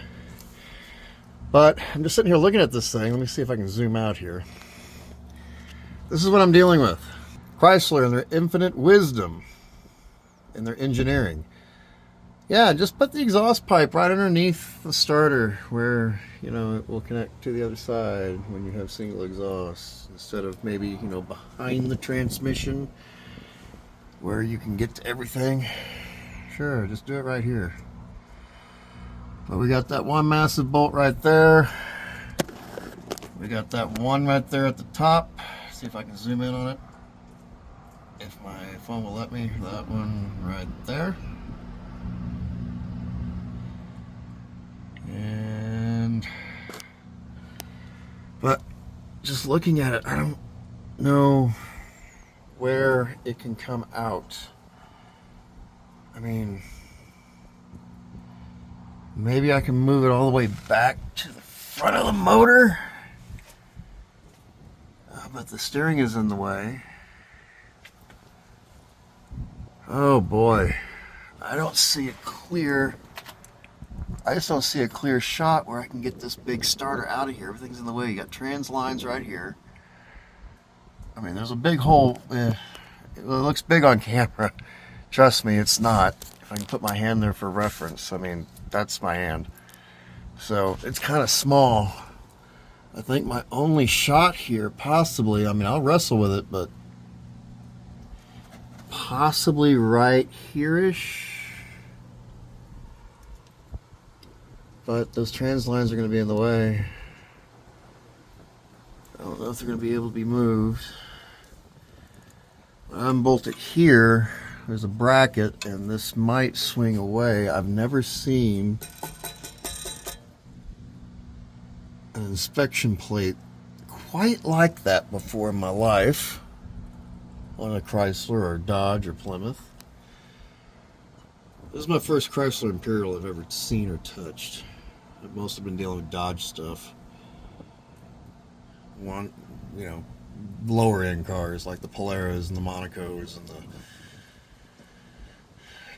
But I'm just sitting here looking at this thing. Let me see if I can zoom out here. This is what I'm dealing with. Chrysler and their infinite wisdom in their engineering. Yeah, just put the exhaust pipe right underneath the starter where, you know, it will connect to the other side when you have single exhaust, instead of maybe, you know, behind the transmission where you can get to everything. Sure, just do it right here. But we got that one massive bolt right there. We got that one right there at the top. See if I can zoom in on it. If my phone will let me. That one right there. But just looking at it, I don't know where it can come out. I mean, maybe I can move it all the way back to the front of the motor. But the steering is in the way. Oh boy. I just don't see a clear shot where I can get this big starter out of here. Everything's in the way. You got trans lines right here. I mean, there's a big hole. It looks big on camera. Trust me, it's not. If I can put my hand there for reference, I mean, that's my hand. So it's kind of small. I think my only shot here, possibly, I mean, I'll wrestle with it, but possibly right here-ish. But those trans lines are going to be in the way. I don't know if they're going to be able to be moved. When I'm bolted here, there's a bracket, and this might swing away. I've never seen an inspection plate quite like that before in my life on a Chrysler or Dodge or Plymouth. This is my first Chrysler Imperial I've ever seen or touched. I've mostly been dealing with Dodge stuff. One, you know, lower end cars like the Poleras and the Monacos and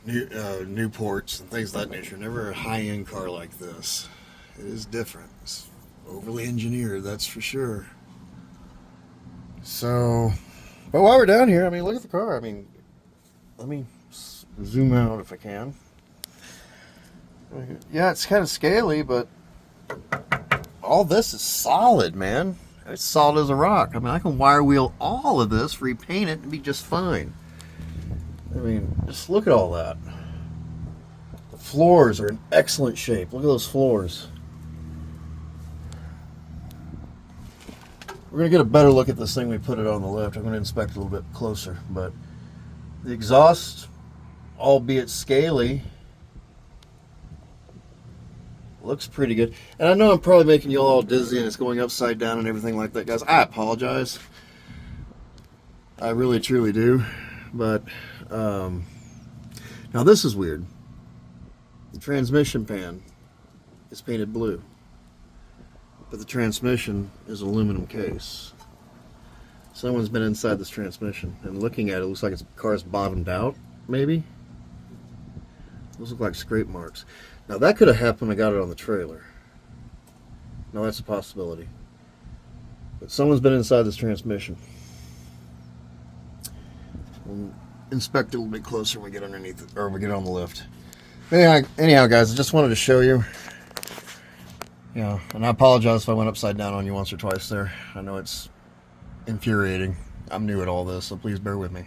the Newports and things of that nature. Never a high end car like this. It is different. It's overly engineered, that's for sure. So, but while we're down here, I mean, look at the car. I mean, let me zoom out if I can. Yeah, it's kind of scaly, but all this is solid, man. It's solid as a rock. I mean, I can wire wheel all of this, repaint it, and be just fine. I mean, just look at all that. The floors are in excellent shape. Look at those floors. We're going to get a better look at this thing when we put it on the lift. I'm going to inspect it a little bit closer. But the exhaust, albeit scaly, looks pretty good. And I know I'm probably making you all dizzy and it's going upside down and everything like that, guys. I apologize. I really, truly do. But now this is weird. The transmission pan is painted blue, but the transmission is aluminum case. Someone's been inside this transmission, and looking at it, looks like the car's bottomed out, maybe. Those look like scrape marks. Now that could have happened when I got it on the trailer. Now that's a possibility. But someone's been inside this transmission. We'll inspect it a little bit closer when we get underneath it, or we get on the lift. Anyhow, guys, I just wanted to show you. Yeah, and I apologize if I went upside down on you once or twice there. I know it's infuriating. I'm new at all this, so please bear with me.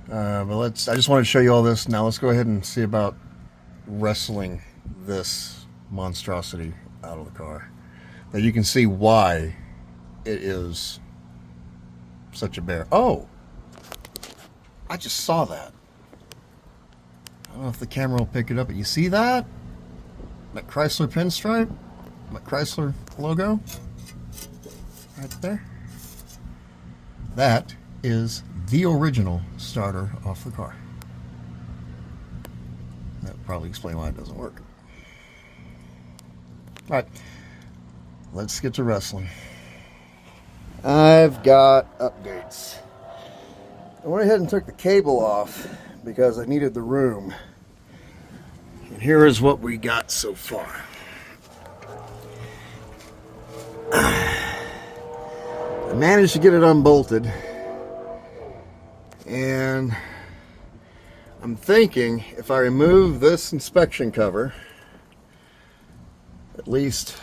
But I just wanted to show you all this. Now let's go ahead and see about wrestling this monstrosity out of the car. Now you can see why it is such a bear. Oh! I just saw that. I don't know if the camera will pick it up, but you see that? That Chrysler pinstripe? That Chrysler logo? Right there. That is the original starter off the car. That would probably explain why it doesn't work. Alright, let's get to wrestling. I've got updates. I went ahead and took the cable off because I needed the room. And here is what we got so far. I managed to get it unbolted. And I'm thinking if I remove this inspection cover, at least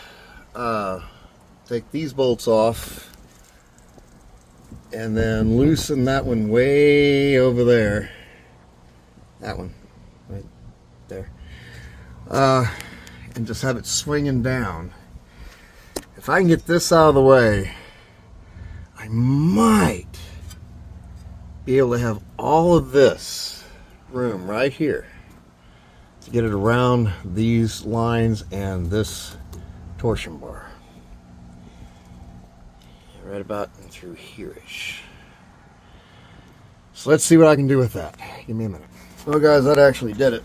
take these bolts off and then loosen that one way over there. That one, right there. And just have it swinging down. If I can get this out of the way, I might be able to have all of this room right here to get it around these lines and this torsion bar. right about in through here-ish. So let's see what I can do with that. Give me a minute. Well, guys, that actually did it.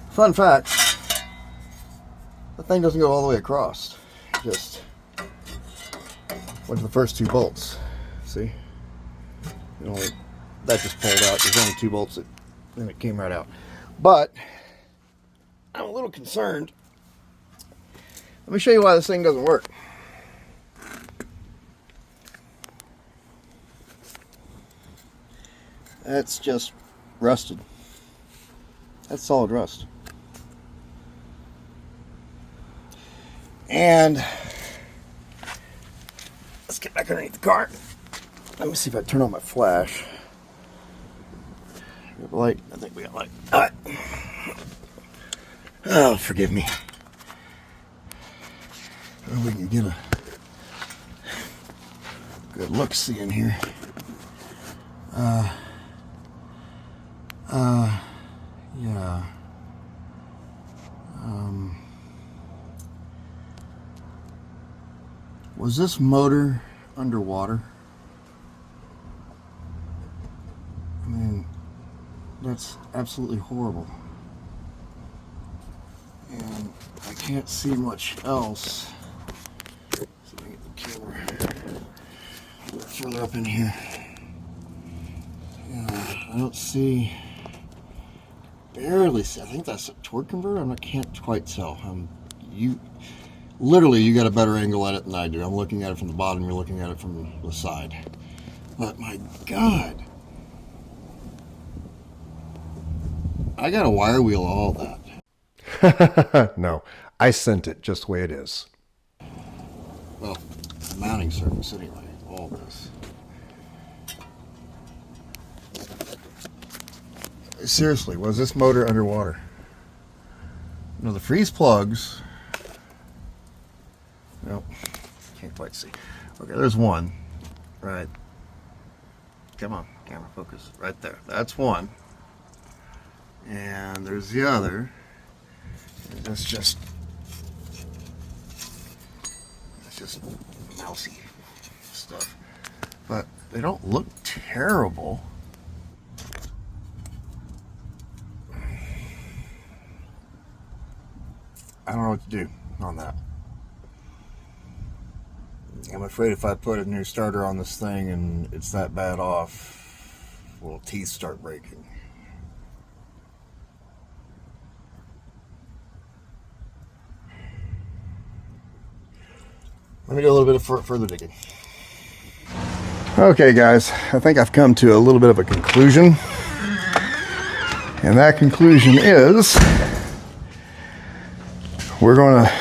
Fun fact, that thing doesn't go all the way across. Just went to the first 2 bolts. See? That just pulled out. There's only 2 bolts, and it came right out. But I'm a little concerned. Let me show you why this thing doesn't work. That's just rusted. That's solid rust. And let's get back underneath the car. Let me see if I turn on my flash. We have light. I think we got light. All right. Oh, forgive me. Oh, we can get a good look-see in here. Yeah. Was this motor underwater? I mean, that's absolutely horrible. And I can't see much else. So let me get the camera a little further up in here. I don't see, barely see. I think that's a torque converter. I can't quite tell. Literally, you got a better angle at it than I do. I'm looking at it from the bottom. You're looking at it from the side. But my God, I got to wire wheel all that. No, I sent it just the way it is. Well, the mounting surface anyway. All this. Seriously, was this motor underwater? No, the freeze plugs. Nope, can't quite see. Okay, there's one. Right. Come on, camera focus. Right there. That's one. And there's the other. And that's just mousy stuff. But they don't look terrible. I don't know what to do on that. I'm afraid if I put a new starter on this thing and it's that bad off, will teeth start breaking. Let me do a little bit of further digging. Okay, guys, I think I've come to a little bit of a conclusion. And that conclusion is we're going to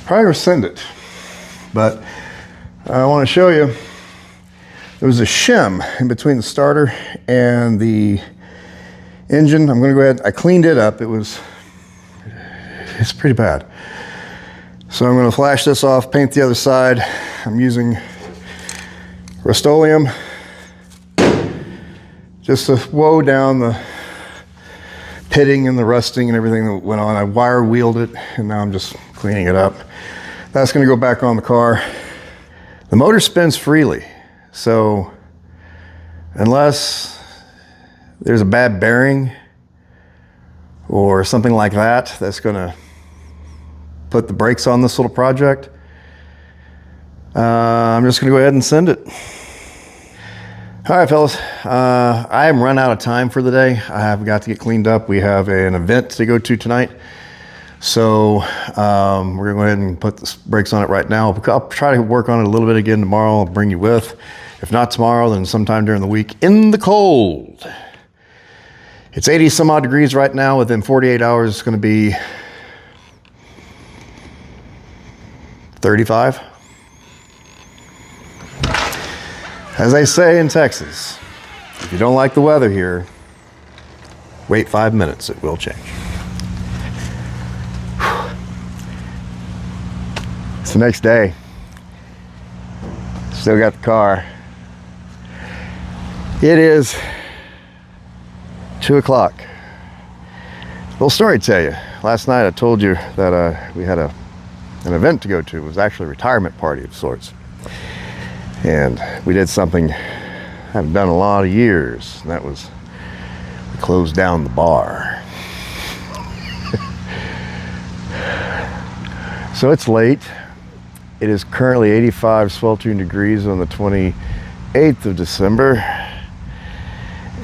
probably rescind it, but I want to show you there was a shim in between the starter and the engine. I'm going to go ahead, I cleaned it up. It's pretty bad. So I'm going to flash this off, paint the other side. I'm using Rust-Oleum just to woe down the pitting and the rusting and everything that went on. I wire wheeled it and now I'm just cleaning it up. That's going to go back on the car. The motor spins freely, so unless there's a bad bearing or something like that that's going to put the brakes on this little project, I'm just going to go ahead and send it. All right, fellas, I am run out of time for the day. I have got to get cleaned up. We have an event to go to tonight. So we're going to go ahead and put the brakes on it right now. I'll try to work on it a little bit again tomorrow. I'll bring you with. If not tomorrow, then sometime during the week in the cold. It's 80 some odd degrees right now. Within 48 hours, it's going to be 35. As they say in Texas, if you don't like the weather here, wait 5 minutes, it will change. It's the next day. Still got the car. It is 2 o'clock. Little story to tell you. last night I told you that we had an event to go to. It was actually a retirement party of sorts. And we did something I haven't done in a lot of years, and that was we closed down the bar. So it's late. It is currently 85 sweltering degrees on the 28th of December.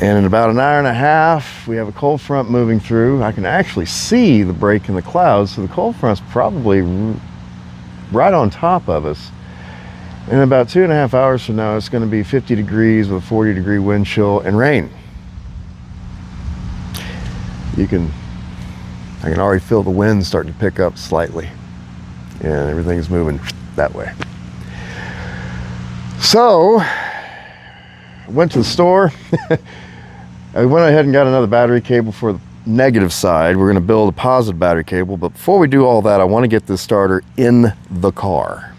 And in about an hour and a half, we have a cold front moving through. I can actually see the break in the clouds, so the cold front's probably right on top of us. In about 2.5 hours from now, it's going to be 50 degrees with a 40-degree wind chill and rain. I can already feel the wind starting to pick up slightly, and everything's moving that way. So, I went to the store. I went ahead and got another battery cable for the negative side. We're going to build a positive battery cable, but before we do all that, I want to get this starter in the car,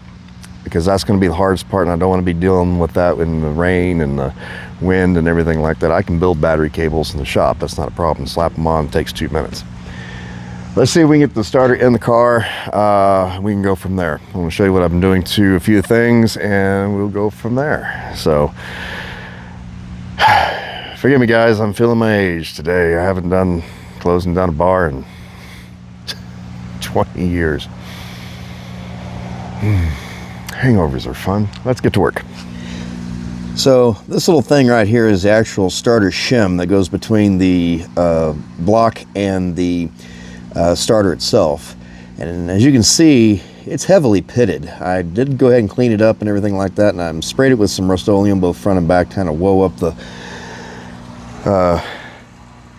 because that's going to be the hardest part, and I don't want to be dealing with that in the rain and the wind and everything like that. I can build battery cables in the shop. That's not a problem. Slap them on. It takes 2 minutes. Let's see if we can get the starter in the car. We can go from there. I'm going to show you what I've been doing to a few things, and we'll go from there. So, forgive me, guys. I'm feeling my age today. I haven't done closing down a bar in 20 years. Hangovers are fun. Let's get to work. So this little thing right here is the actual starter shim that goes between the block and the starter itself. And as you can see, it's heavily pitted. I did go ahead and clean it up and everything like that, and I sprayed it with some Rust-Oleum both front and back, kind of woe up the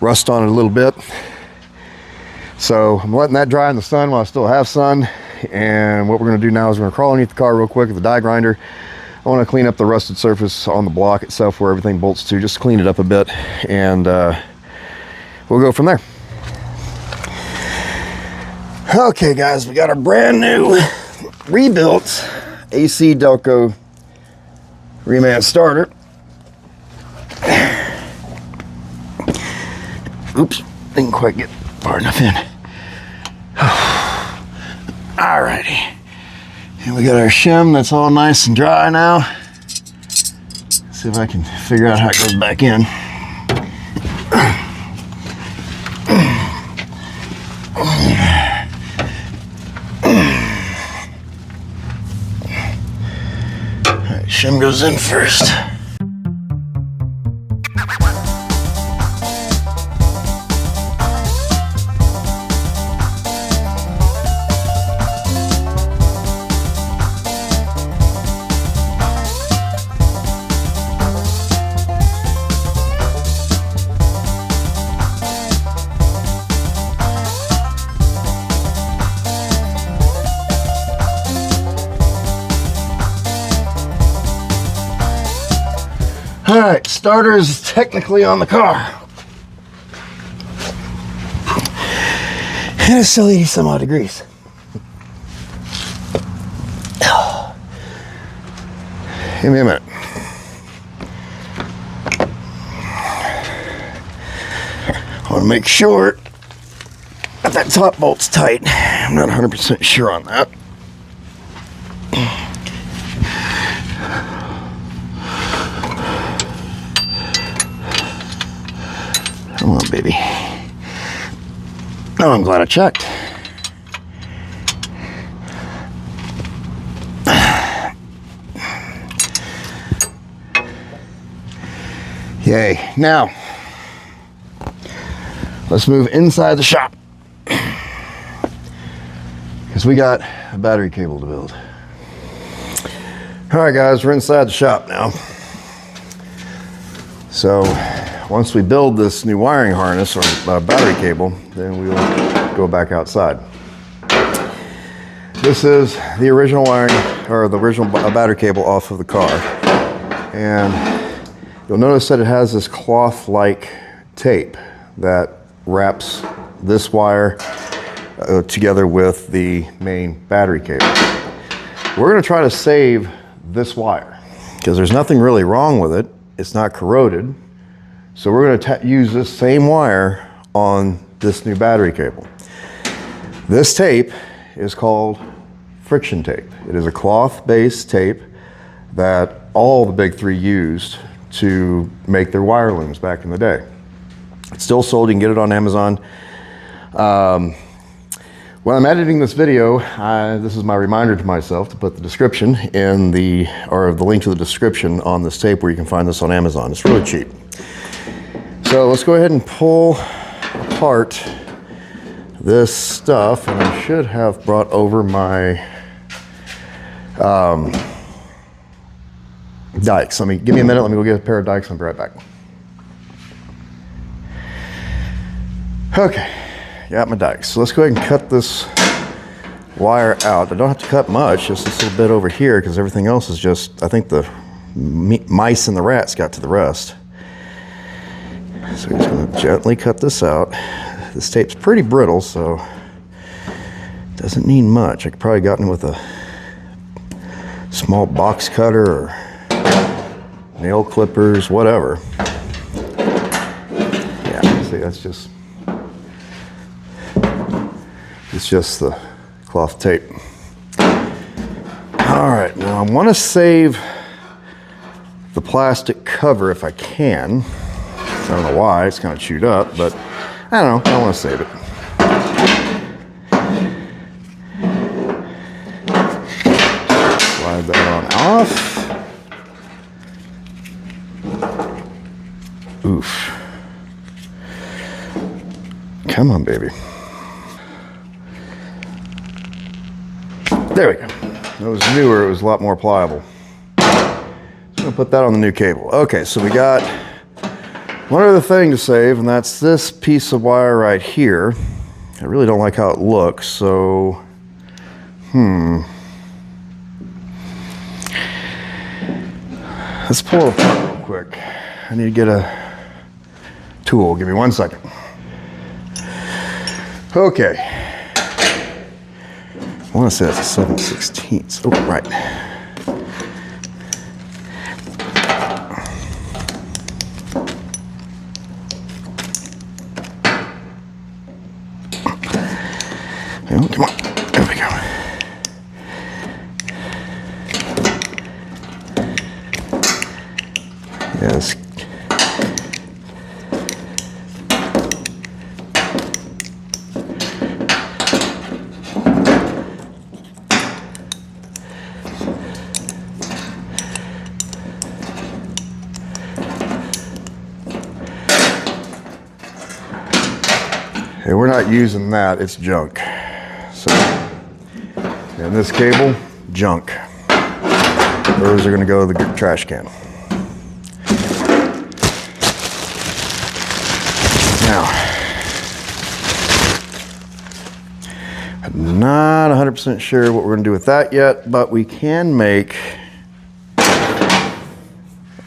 rust on it a little bit. So I'm letting that dry in the sun while I still have sun. And what we're going to do now is we're going to crawl underneath the car real quick with the die grinder. I want to clean up the rusted surface on the block itself where everything bolts to, just clean it up a bit, and we'll go from there. Okay guys, we got our brand new rebuilt AC Delco reman starter. Oops, didn't quite get far enough in. Alrighty, and we got our shim that's all nice and dry now. Let's see if I can figure out how it goes back in. Alright, shim goes in first. All right, starter is technically on the car. And it's still 80 some odd degrees. Give me a minute. I want to make sure that top bolt's tight. I'm not 100% sure on that. Come on, baby. Oh, I'm glad I checked. Yay. Now, let's move inside the shop, because we got a battery cable to build. All right, guys, we're inside the shop now. So, once we build this new wiring harness or battery cable, then we will go back outside. This is the original wiring, or the original battery cable off of the car. And you'll notice that it has this cloth-like tape that wraps this wire together with the main battery cable. We're going to try to save this wire, because there's nothing really wrong with it. It's not corroded. So we're going to use this same wire on this new battery cable. This tape is called friction tape. It is a cloth-based tape that all the big three used to make their wire looms back in the day. It's still sold. You can get it on Amazon. When I'm editing this video, this is my reminder to myself to put the description in the link to the description on this tape where you can find this on Amazon. It's really cheap. So let's go ahead and pull apart this stuff, and I should have brought over my dikes. Give me a minute. Let me go get a pair of dikes. I'll be right back. Okay, got my dikes. So let's go ahead and cut this wire out. I don't have to cut much, just this little bit over here, because everything else is just, I think the mice and the rats got to the rest. So we're just going to gently cut this out. This tape's pretty brittle, so it doesn't need much. I could probably gotten it with a small box cutter or nail clippers, whatever. Yeah, see, it's just the cloth tape. All right, now I want to save the plastic cover if I can. I don't know why, it's kind of chewed up, but I don't know, I want to save it. Slide that on off. Oof. Come on, baby. There we go. It was newer, it was a lot more pliable. So I'm gonna put that on the new cable. Okay, so we got one other thing to save, and that's this piece of wire right here. I really don't like how it looks, so let's pull it apart real quick. I need to get a tool. Give me 1 second. Okay. I want to say that's a 7/16. Oh, right. Oh, come on. There we go. Yes. Hey, we're not using that, it's junk. So, and this cable, junk. Those are gonna go to the trash can. Now, I'm not 100% sure what we're gonna do with that yet, but we can make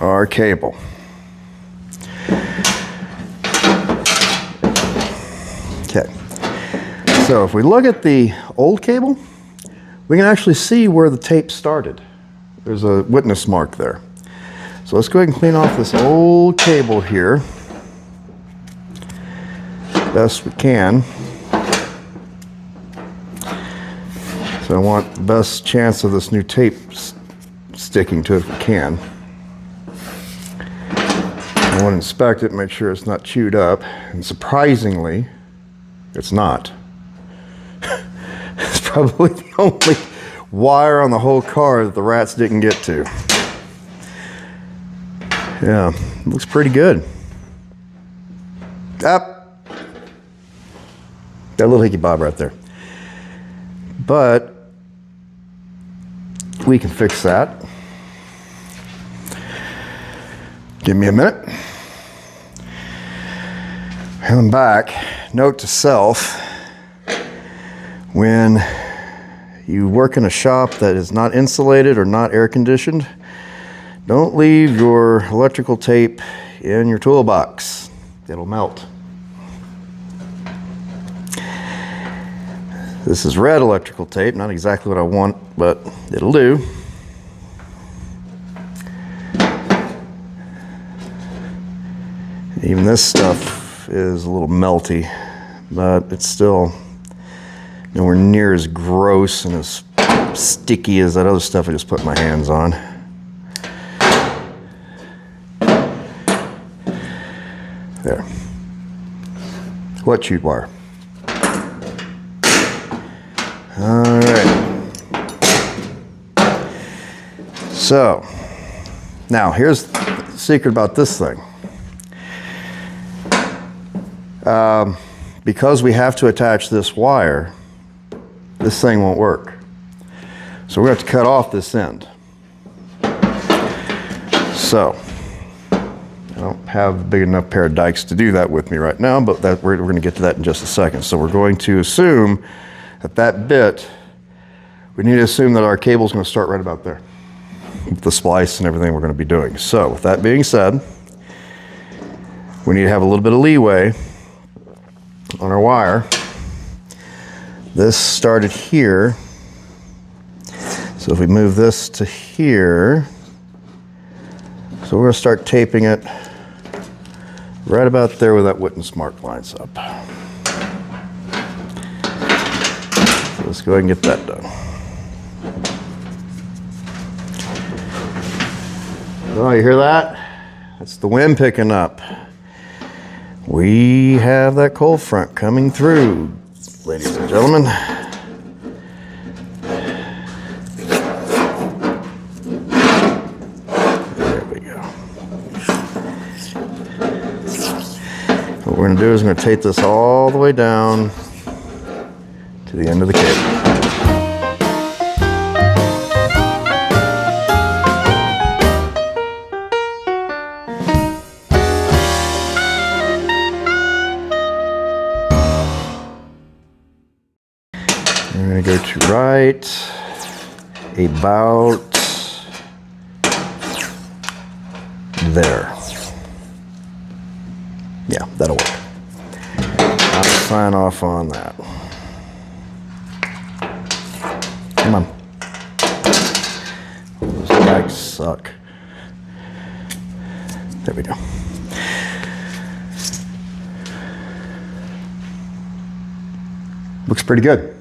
our cable. Okay, so if we look at the old cable, we can actually see where the tape started. There's a witness mark there. So let's go ahead and clean off this old cable here, best we can. So I want the best chance of this new tape sticking to it if we can. I want to inspect it, make sure it's not chewed up, and surprisingly, it's not. It's probably the only wire on the whole car that the rats didn't get to. Yeah, looks pretty good. Up. Got a little hickey bob right there. But we can fix that. Give me a minute. And I'm back. Note to self, when you work in a shop that is not insulated or not air conditioned, don't leave your electrical tape in your toolbox. It'll melt. This is red electrical tape, not exactly what I want, but it'll do. Even this stuff is a little melty, but it's still nowhere near as gross and as sticky as that other stuff I just put my hands on. There. Wet chute wire. All right. So, now here's the secret about this thing. Because we have to attach this wire, this thing won't work. So we're going to have to cut off this end. So, I don't have a big enough pair of dikes to do that with me right now, but we're going to get to that in just a second. So we're going to assume that that bit, we need to assume that our cable is going to start right about there, with the splice and everything we're going to be doing. So with that being said, we need to have a little bit of leeway on our wire. This started here, so if we move this to here, so we're going to start taping it right about there where that witness mark lines up. So let's go ahead and get that done. Oh, you hear that? That's the wind picking up. We have that cold front coming through, ladies and gentlemen. There we go. What we're going to do is we're going to tape this all the way down to the end of the cable. We're going to go to right about there. Yeah, that'll work. I'll sign off on that. Come on. Those dikes suck. There we go. Looks pretty good.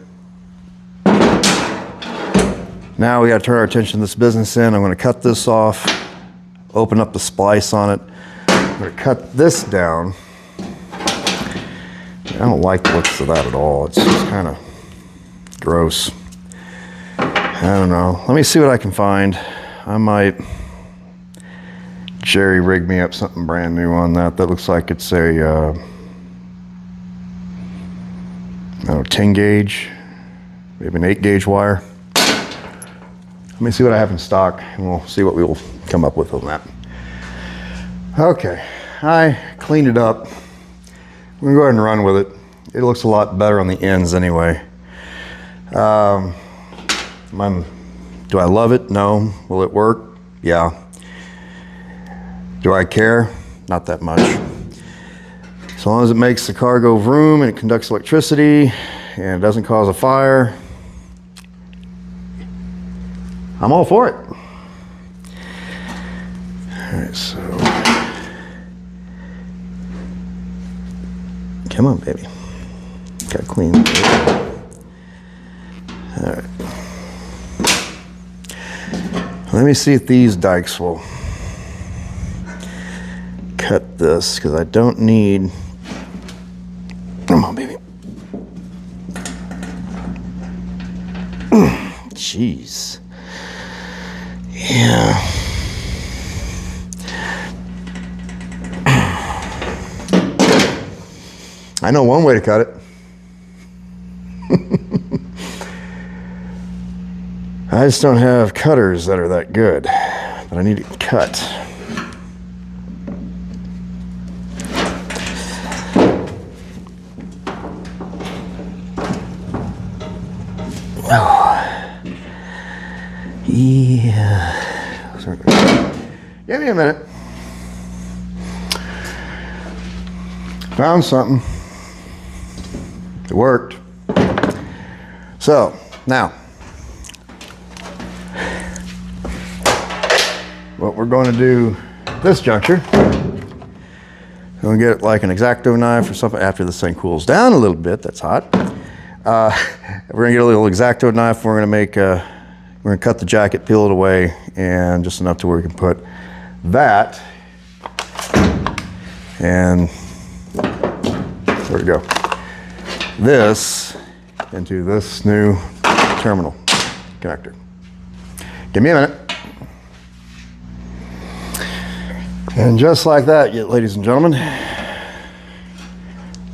Now we got to turn our attention to this business end. I'm going to cut this off, open up the splice on it. I'm going to cut this down. I don't like the looks of that at all. It's just kind of gross. I don't know. Let me see what I can find. I might jerry rig me up something brand new on that. That looks like it's a I don't know, 10 gauge, maybe an 8 gauge wire. Let me see what I have in stock, and we'll see what we will come up with on that. Okay, I cleaned it up. We're gonna go ahead and run with it. It looks a lot better on the ends anyway. Do I love it? No. Will it work? Yeah. Do I care? Not that much. As long as it makes the car go vroom and it conducts electricity and it doesn't cause a fire, I'm all for it. All right, so come on, baby. Got clean. All right. Let me see if these dikes will cut this, because I don't need. Come on, baby. Jeez. Yeah. I know one way to cut it. I just don't have cutters that are that good, but I need it cut. Oh. Yeah. Sorry. Give me a minute. Found something. It worked. So, now, what we're going to do at this juncture, we're going to get it like an X-Acto knife or something after this thing cools down a little bit. That's hot. We're gonna get a little X-Acto knife. We're gonna cut the jacket, peel it away, and just enough to where we can put that. And there we go. This into this new terminal connector. Give me a minute. And just like that, ladies and gentlemen,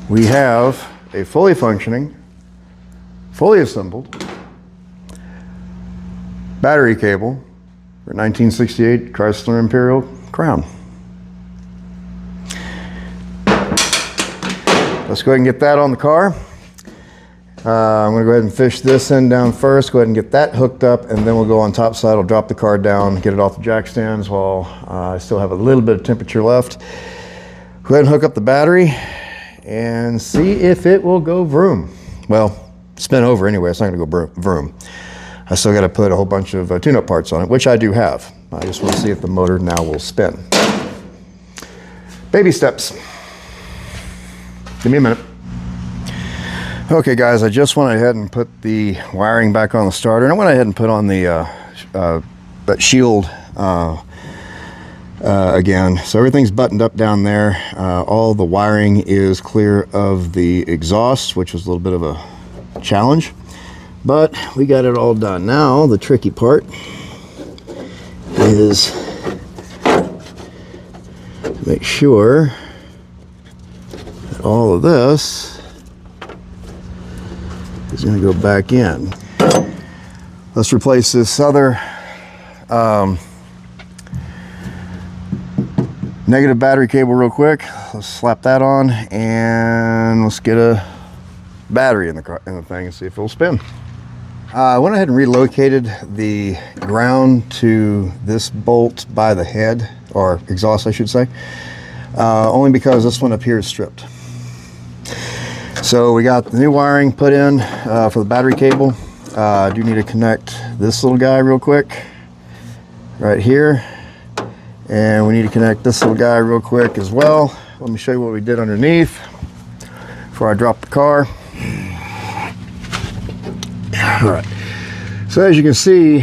we have a fully functioning, fully assembled battery cable for 1968 Chrysler Imperial Crown. Let's go ahead and get that on the car. I'm going to go ahead and fish this end down first, go ahead and get that hooked up, and then we'll go on top side. I'll drop the car down, get it off the jack stands while I still have a little bit of temperature left. Go ahead and hook up the battery and see if it will go vroom. Well, spin over anyway, it's not going to go vroom. I still got to put a whole bunch of tune-up parts on it, which I do have. I just want to see if the motor now will spin. Baby steps. Give me a minute. Okay guys, I just went ahead and put the wiring back on the starter, and I went ahead and put on the that shield again. So everything's buttoned up down there. All the wiring is clear of the exhaust, which was a little bit of a challenge, but we got it all done. Now the tricky part is to make sure that all of this is going to go back in. Let's replace this other negative battery cable real quick. Let's slap that on, and let's get a battery in the thing and see if it'll spin. I went ahead and relocated the ground to this bolt by the head, or exhaust I should say, only because this one up here is stripped. So we got the new wiring put in for the battery cable. I do need to connect this little guy real quick right here, and we need to connect this little guy real quick as well. Let me show you what we did underneath before I drop the car. All right, so as you can see,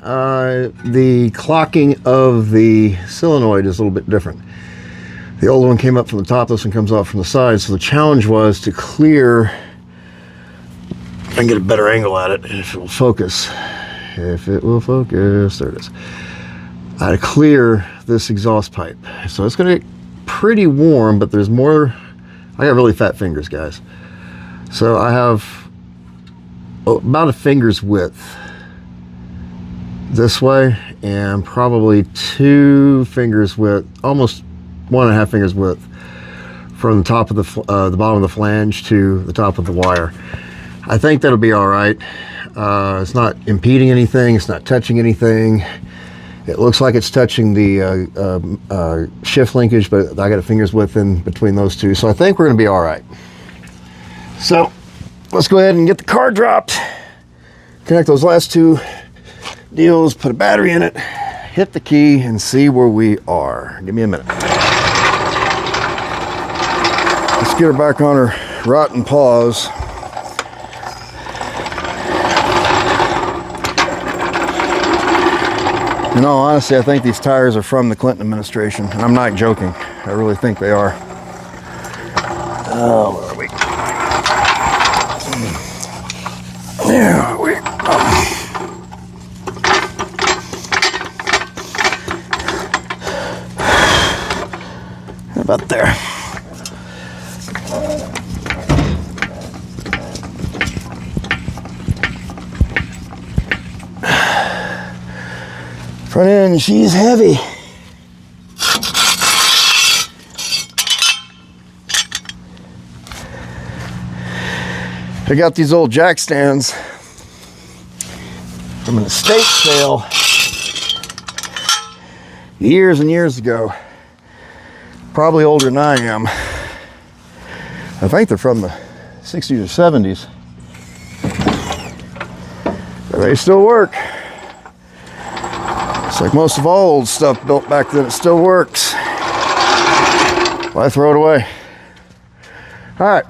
the clocking of the solenoid is a little bit different. The old one came up from the top, this one comes off from the side. So the challenge was to clear, I can get a better angle at it, if it will focus. If it will focus, there it is. I had to clear this exhaust pipe. So it's gonna get pretty warm, but there's more, I got really fat fingers, guys. So I have about a finger's width this way, and probably 2 fingers width, almost 1.5 fingers width from the top of the bottom of the flange to the top of the wire. I think that'll be all right. It's not impeding anything. It's not touching anything. It looks like it's touching the shift linkage, but I got a finger's width in between those two. So I think we're gonna be all right. So let's go ahead and get the car dropped, connect those last 2 deals, put a battery in it, hit the key, and see where we are. Give me a minute. Let's get her back on her rotten paws. In all honesty, I think these tires are from the Clinton administration, and I'm not joking. I really think they are. Oh, where are we? There are we. How about there? Front end, she's heavy. I got these old jack stands from an estate sale years and years ago. Probably older than I am. I think they're from the 60s or 70s. But they still work. It's like most of all old stuff built back then, it still works. Why throw it away? All right.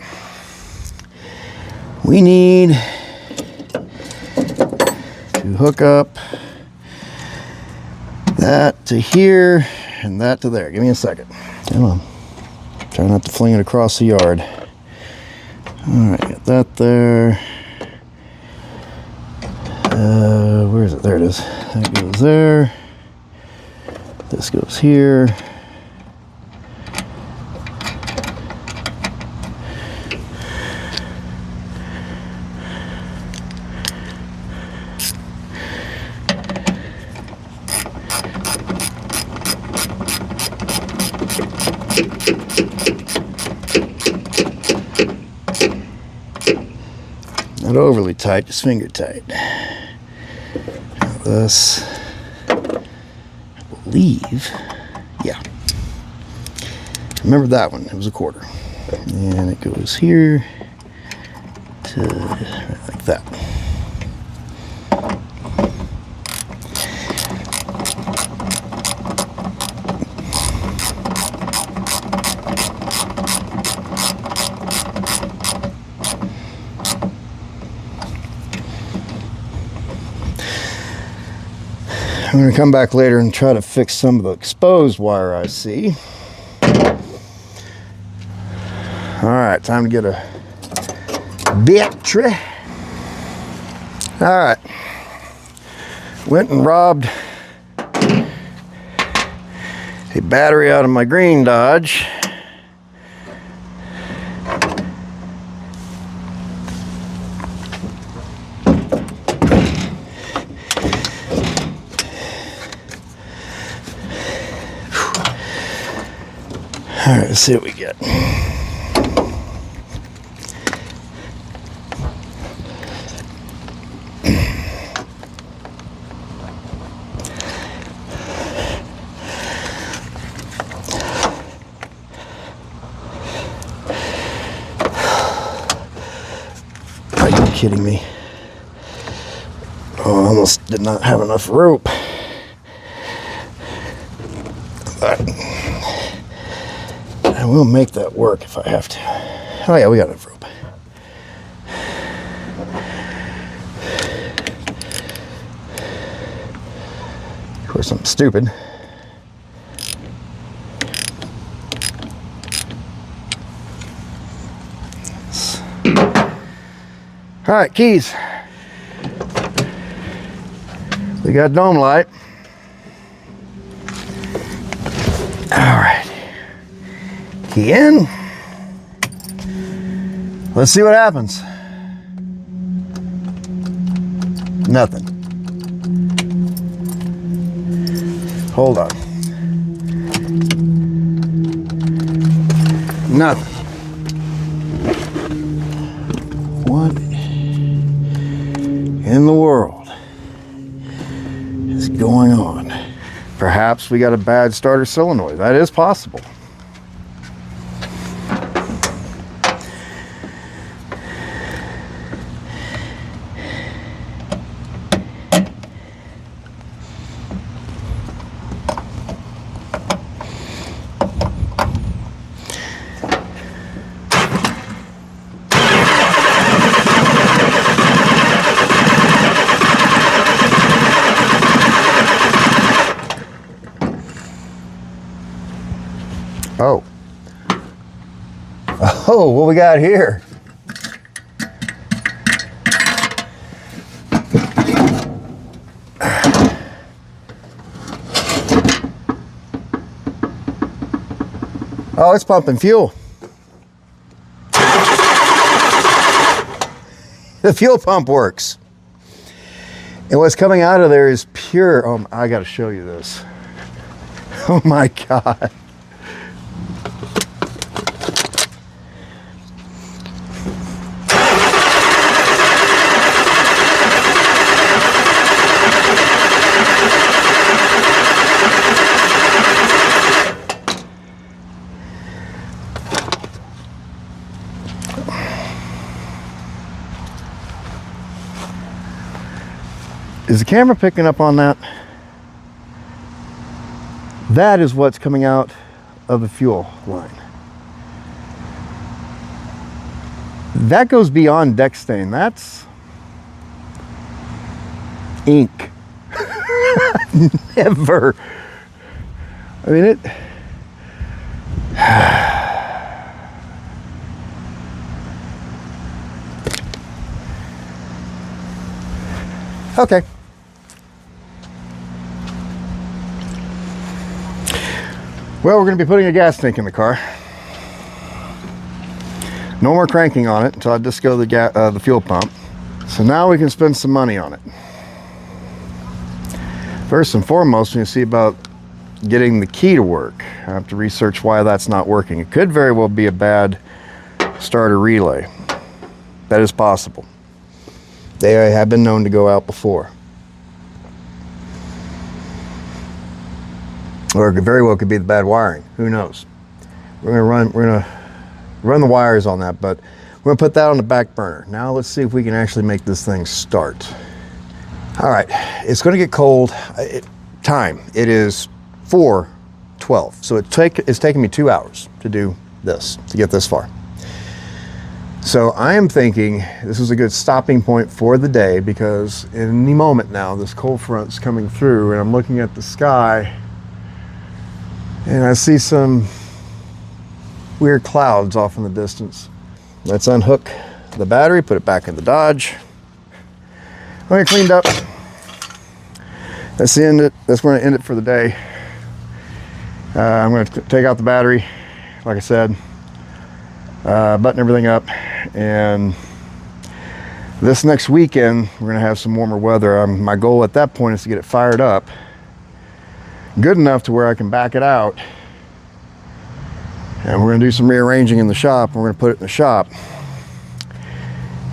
We need to hook up that to here and that to there. Give me a second. Come on. Try not to fling it across the yard. Alright, got that there. Where is it? There it is. That goes there. This goes here. Not overly tight, just finger tight. This, I believe, yeah. Remember that one, it was a quarter. And it goes here to right like that. I'm going to come back later and try to fix some of the exposed wire I see. Alright, time to get a battery. Alright. Went and robbed a battery out of my green Dodge. All right, let's see what we get. Are you kidding me? Oh, I almost did not have enough rope. I will make that work if I have to. Oh yeah, we got enough rope. Of course, I'm stupid. All right, keys. We got dome light. All right. Key in. Let's see what happens. Nothing. Hold on. Nothing. What in the world is going on? Perhaps we got a bad starter solenoid. That is possible. Oh. Oh, what we got here? Oh, it's pumping fuel. The fuel pump works. And what's coming out of there is pure, oh, I gotta show you this. Oh my God. Is the camera picking up on that? That is what's coming out of the fuel line. That goes beyond deck stain. That's ink. Never. I mean, it. Okay. Well, we're going to be putting a gas tank in the car. No more cranking on it until I disco the fuel pump. So now we can spend some money on it. First and foremost, we need to see about getting the key to work. I have to research why that's not working. It could very well be a bad starter relay. That is possible. They have been known to go out before. Or it very well could be the bad wiring. Who knows? We're gonna run the wires on that, but we're gonna put that on the back burner. Now let's see if we can actually make this thing start. All right, it's gonna get cold. It is 4:12, so it's taken me 2 hours to do this, to get this far. So I am thinking this is a good stopping point for the day, because in any moment now, this cold front's coming through, and I'm looking at the sky, and I see some weird clouds off in the distance. Let's unhook the battery, put it back in the Dodge. Okay, cleaned up. That's the end. That's where I end it for the day. I'm going to take out the battery, like I said, button everything up, and this next weekend we're going to have some warmer weather. My goal at that point is to get it fired up good enough to where I can back it out, and we're going to do some rearranging in the shop. We're going to put it in the shop,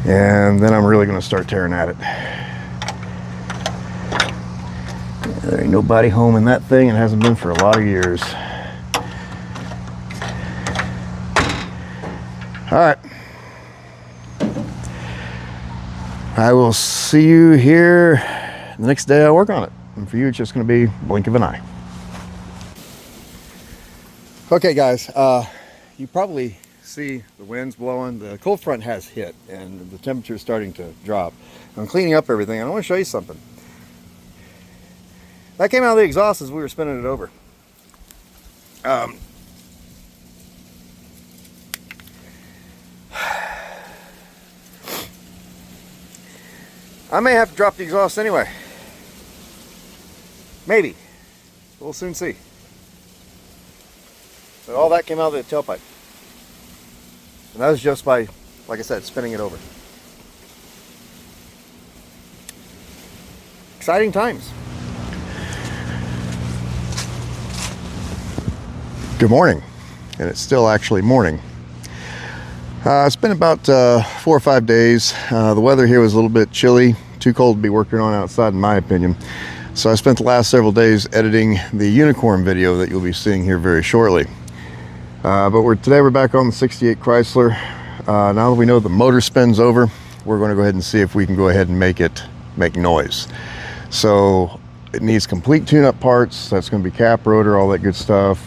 and then I'm really going to start tearing at it. There ain't nobody home in that thing, and hasn't been for a lot of years. All right, I will see you here the next day I work on it, and for you it's just going to be blink of an eye. Okay guys, you probably see the winds blowing. The cold front has hit and the temperature is starting to drop. I'm cleaning up everything, and I want to show you something. That came out of the exhaust as we were spinning it over. I may have to drop the exhaust anyway. Maybe. We'll soon see. But all that came out of the tailpipe. And that was just by, like I said, spinning it over. Exciting times. Good morning. And it's still actually morning. It's been about 4 or 5 days. The weather here was a little bit chilly, too cold to be working on outside in my opinion. So I spent the last several days editing the unicorn video that you'll be seeing here very shortly. But today we're back on the 68 Chrysler. Now that we know the motor spins over, we're going to go ahead and see if we can go ahead and make noise. So it needs complete tune-up parts. That's going to be cap, rotor, all that good stuff.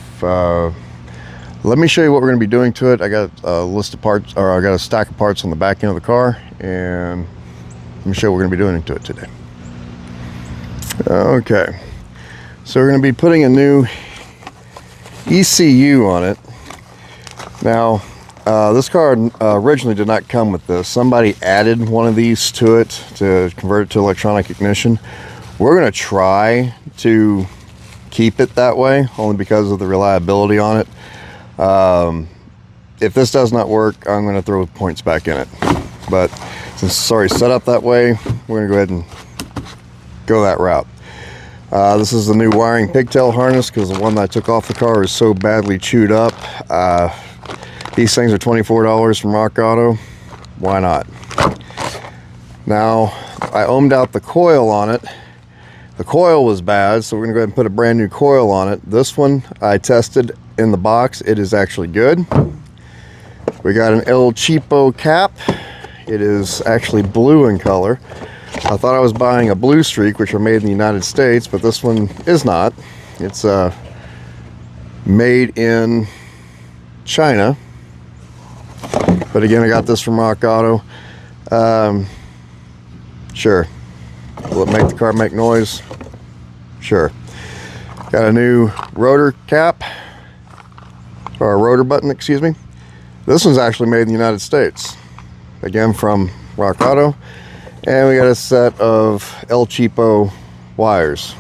Let me show you what we're going to be doing to it. I got a list of parts, or I got a stack of parts on the back end of the car, and let me show you what we're going to be doing to it today. Okay, so we're going to be putting a new ECU on it. Now, this car originally did not come with this. Somebody added one of these to it to convert it to electronic ignition. We're going to try to keep it that way, only because of the reliability on it. If this does not work, I'm going to throw points back in it. But since it's already set up that way, we're going to go ahead and go that route. This is the new wiring pigtail harness, because the one that I took off the car is so badly chewed up. These things are $24 from Rock Auto. Why not? Now, I ohmed out the coil on it. The coil was bad, so we're going to go ahead and put a brand new coil on it. This one I tested in the box. It is actually good. We got an El Cheapo cap. It is actually blue in color. I thought I was buying a Blue Streak, which are made in the United States, but this one is not. It's made in China. But again, I got this from Rock Auto. Sure. Will it make the car make noise? Sure. Got a new rotor cap, or a rotor button, excuse me. This one's actually made in the United States. Again, from Rock Auto. And we got a set of El Cheapo wires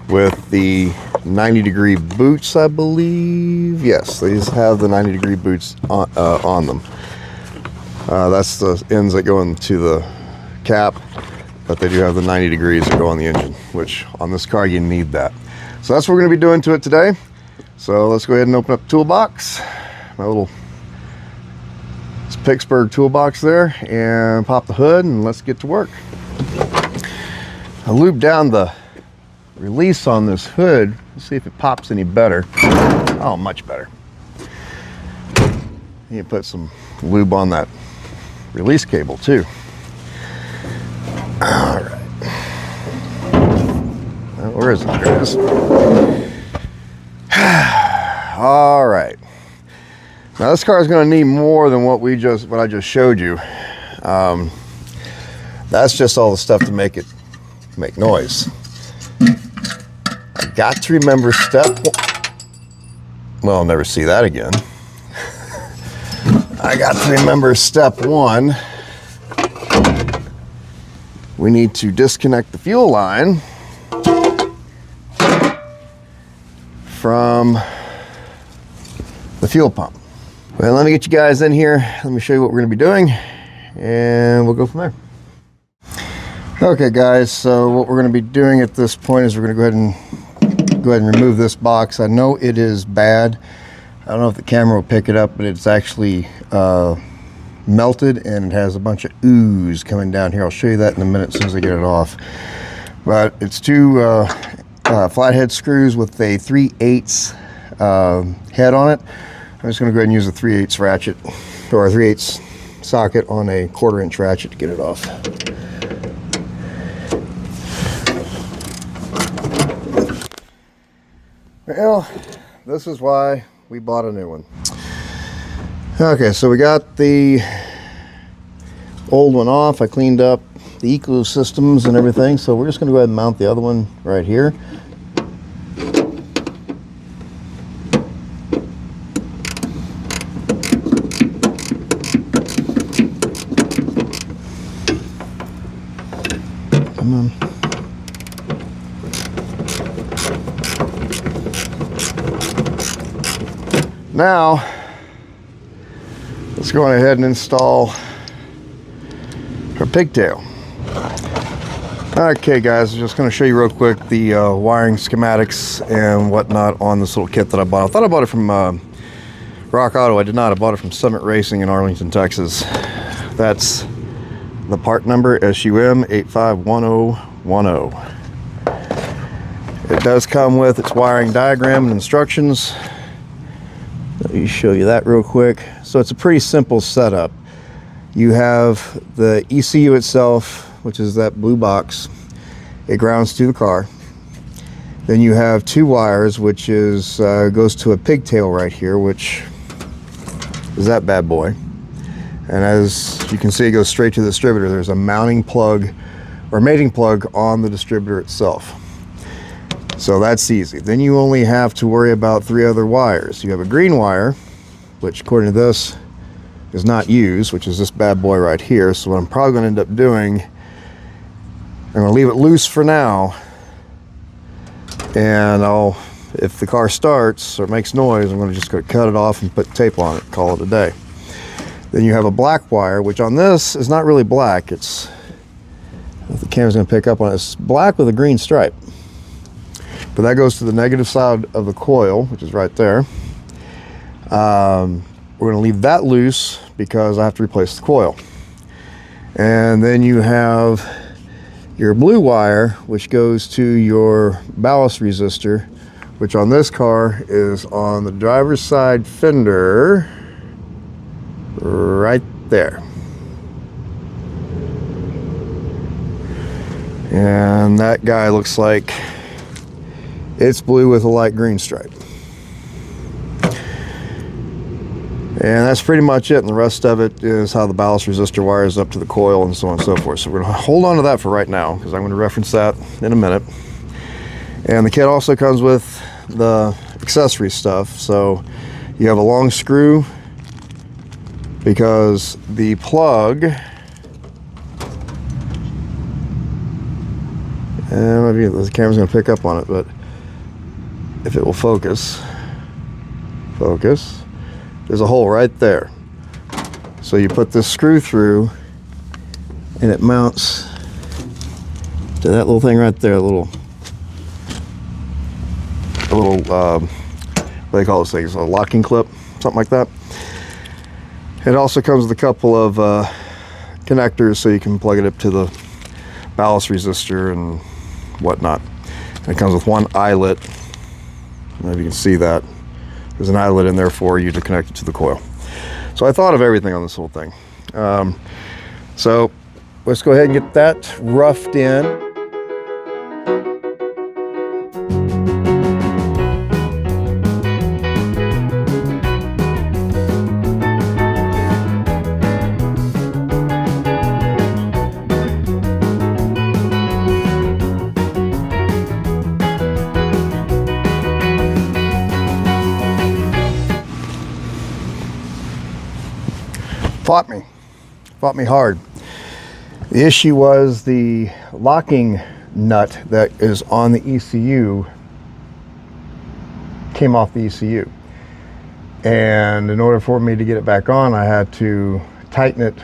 with the 90-degree boots, I believe. Yes, these have the 90-degree boots on them. That's the ends that go into the cap, but they do have the 90 degrees that go on the engine, which on this car you need that. So that's what we're going to be doing to it today. So let's go ahead and open up the toolbox, my little Pittsburgh toolbox there, and pop the hood and let's get to work. I lubed down the release on this hood. Let's see if it pops any better. Oh, much better. You put some lube on that release cable too. All right. Where is it? There it is. All right. Now this car is going to need more than what I just showed you. That's just all the stuff to make it make noise. I got to remember step one. Well, I'll never see that again. I got to remember step one. We need to disconnect the fuel line from the fuel pump. Well, let me get you guys in here. Let me show you what we're going to be doing, and we'll go from there. Okay, guys. So what we're going to be doing at this point is we're going to go ahead and remove this box. I know it is bad. I don't know if the camera will pick it up, but it's actually melted and it has a bunch of ooze coming down here. I'll show you that in a minute as soon as I get it off. But it's two flathead screws with a 3/8 head on it. I'm just going to go ahead and use a 3/8 ratchet, or a 3/8 socket on a 1/4 inch ratchet to get it off. Well, this is why we bought a new one. Okay, so we got the old one off. I cleaned up the ecosystems and everything, so we're just going to go ahead and mount the other one right here. Come on. Now, let's go on ahead and install our pigtail. Okay, guys, I'm just going to show you real quick the wiring schematics and whatnot on this little kit that I bought. I thought I bought it from Rock Auto. I did not. I bought it from Summit Racing in Arlington, Texas. That's the part number SUM 851010. It does come with its wiring diagram and instructions. Let me show you that real quick. So it's a pretty simple setup. You have the ECU itself, which is that blue box. It grounds to the car. Then you have two wires, which is goes to a pigtail right here, which is that bad boy. And as you can see, it goes straight to the distributor. There's a mounting plug or mating plug on the distributor itself. So that's easy. Then you only have to worry about three other wires. You have a green wire, which according to this is not used, which is this bad boy right here. So what I'm probably going to end up doing, I'm going to leave it loose for now, and if the car starts or makes noise, I'm going to just go cut it off and put tape on it, call it a day. Then you have a black wire, which on this is not really black. It's, if the camera's going to pick up on it, it's black with a green stripe. But that goes to the negative side of the coil, which is right there. We're going to leave that loose because I have to replace the coil. And then you have your blue wire, which goes to your ballast resistor, which on this car is on the driver's side fender right there. And that guy looks like it's blue with a light green stripe. And that's pretty much it, and the rest of it is how the ballast resistor wires up to the coil and so on and so forth. So we're going to hold on to that for right now because I'm going to reference that in a minute. And the kit also comes with the accessory stuff. So you have a long screw because the plug, and maybe the camera's going to pick up on it, but if it will focus, there's a hole right there. So you put this screw through and it mounts to that little thing right there, a little what do they call those things, a locking clip, something like that. It also comes with a couple of connectors so you can plug it up to the ballast resistor and whatnot. And it comes with one eyelet. I don't know if you can see that. There's an eyelet in there for you to connect it to the coil. So I thought of everything on this whole thing. So let's go ahead and get that roughed in. Fought me hard. The issue was the locking nut that is on the ECU came off the ECU, and in order for me to get it back on, I had to tighten it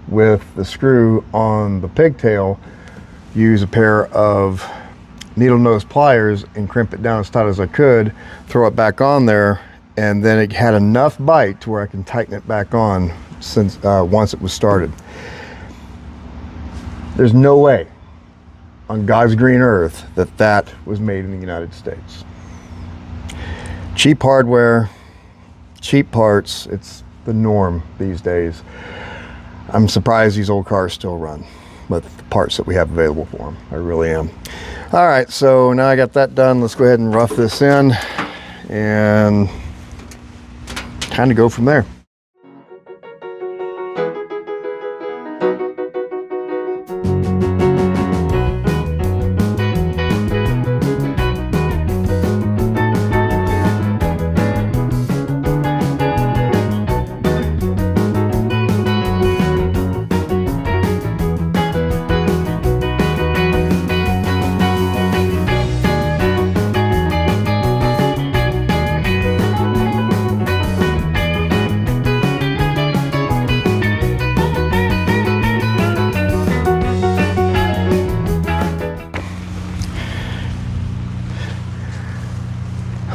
with the screw on the pigtail, use a pair of needle nose pliers and crimp it down as tight as I could, throw it back on there, and then it had enough bite to where I can tighten it back on since once it was started. There's no way on God's green earth that that was made in the United States. Cheap hardware, cheap parts, it's the norm these days. I'm surprised these old cars still run with the parts that we have available for them. I really am. All right, so now I got that done. Let's go ahead and rough this in and kind of go from there.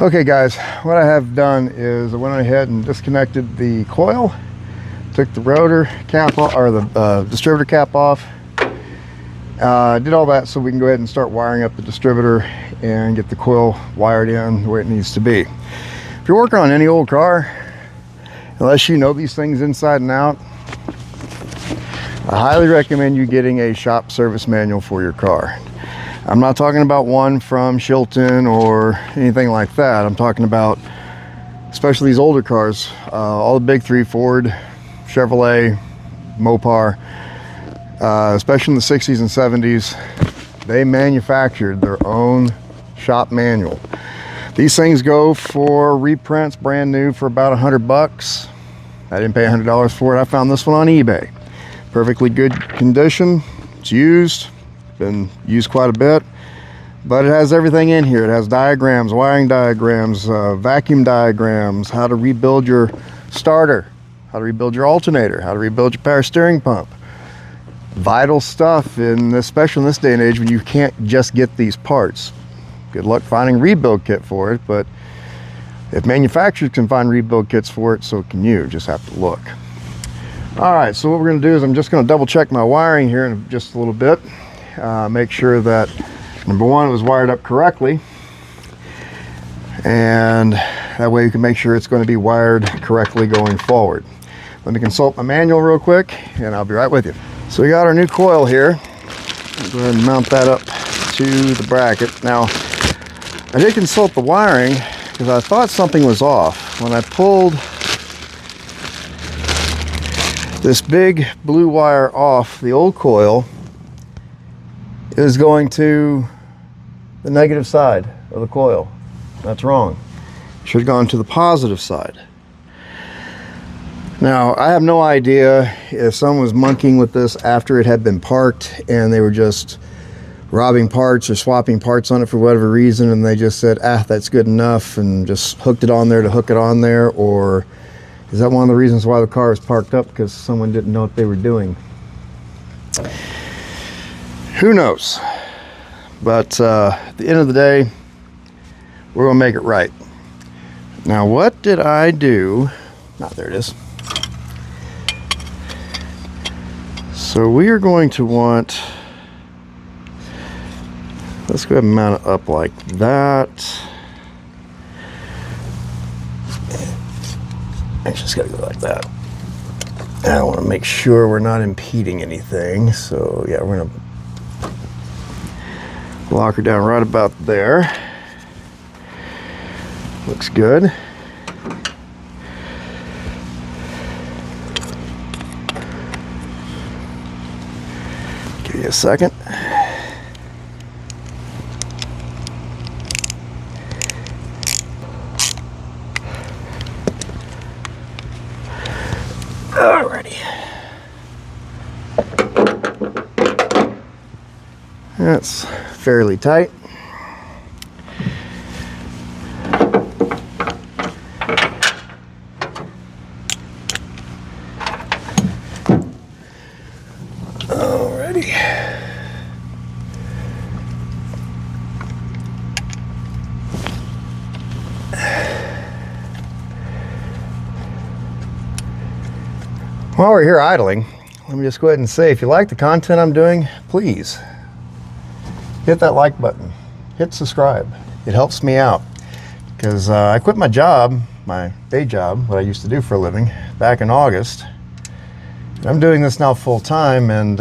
Okay guys, what I have done is I went ahead and disconnected the coil, took the rotor cap off, or the distributor cap off, did all that so we can go ahead and start wiring up the distributor and get the coil wired in the way it needs to be. If you're working on any old car, unless you know these things inside and out, I highly recommend you getting a shop service manual for your car. I'm not talking about one from Chilton or anything like that. I'm talking about, especially these older cars, all the big three, Ford, Chevrolet, Mopar, especially in the 60s and 70s, they manufactured their own shop manual. These things go for reprints, brand new, for about $100. I didn't pay $100 for it. I found this one on eBay. Perfectly good condition. It's used. Been used quite a bit, but it has everything in here. It has diagrams, wiring diagrams, vacuum diagrams, how to rebuild your starter, how to rebuild your alternator, how to rebuild your power steering pump. Vital stuff, especially in this day and age when you can't just get these parts. Good luck finding a rebuild kit for it, but if manufacturers can find rebuild kits for it, so can you. Just have to look. All right, so what we're going to do is I'm just going to double check my wiring here in just a little bit. Make sure that, number one, it was wired up correctly, and that way you can make sure it's going to be wired correctly going forward. Let me consult my manual real quick and I'll be right with you. So we got our new coil here. I'll go ahead and mount that up to the bracket. Now, I did consult the wiring because I thought something was off. When I pulled this big blue wire off the old coil is going to the negative side of the coil. That's wrong. It should have gone to the positive side. Now, I have no idea if someone was monkeying with this after it had been parked and they were just robbing parts or swapping parts on it for whatever reason, and they just said, ah, that's good enough, and just hooked it on there to hook it on there. Or is that one of the reasons why the car was parked up, because someone didn't know what they were doing? Who knows? But at the end of the day, we're gonna make it right. Now, what did I do? There it is. So we are going to want, let's go ahead and mount it up like that. I just gotta go like that. And I want to make sure we're not impeding anything. So yeah, we're gonna lock her down right about there. Looks good. Give you a second. Alrighty. That's fairly tight. Alrighty. While we're here idling, let me just go ahead and say, if you like the content I'm doing, please hit that like button, hit subscribe. It helps me out, because I quit my job, my day job, what I used to do for a living, back in August. I'm doing this now full time, and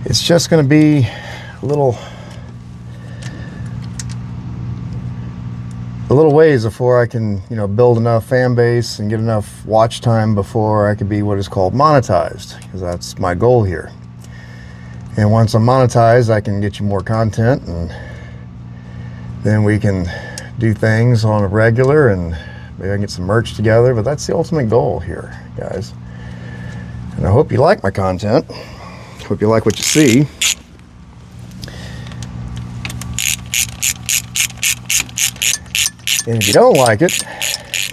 it's just going to be a little ways before I can, build enough fan base and get enough watch time before I could be what is called monetized, because that's my goal here. And once I'm monetized, I can get you more content, and then we can do things on a regular, and maybe I can get some merch together. But that's the ultimate goal here, guys. And I hope you like my content. Hope you like what you see. And if you don't like it,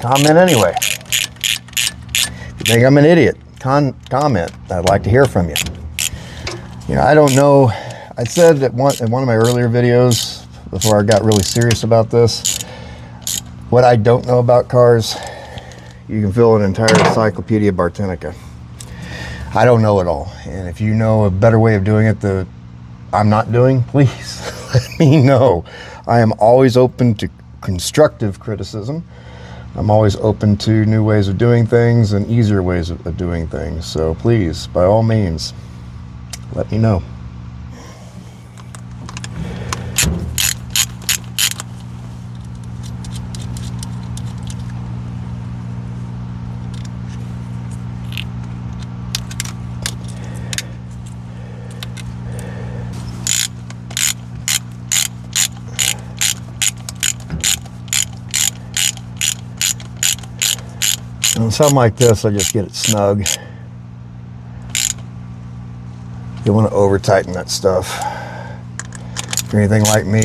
comment anyway. If you think I'm an idiot, comment. I'd like to hear from you. I don't know. I said that in one of my earlier videos, before I got really serious about this, what I don't know about cars, you can fill an entire Encyclopedia Britannica. I don't know it all. And if you know a better way of doing it that I'm not doing, please let me know. I am always open to constructive criticism. I'm always open to new ways of doing things and easier ways of doing things. So please, by all means, let me know. On something like this, I just get it snug. You want to over tighten that stuff. If you're anything like me,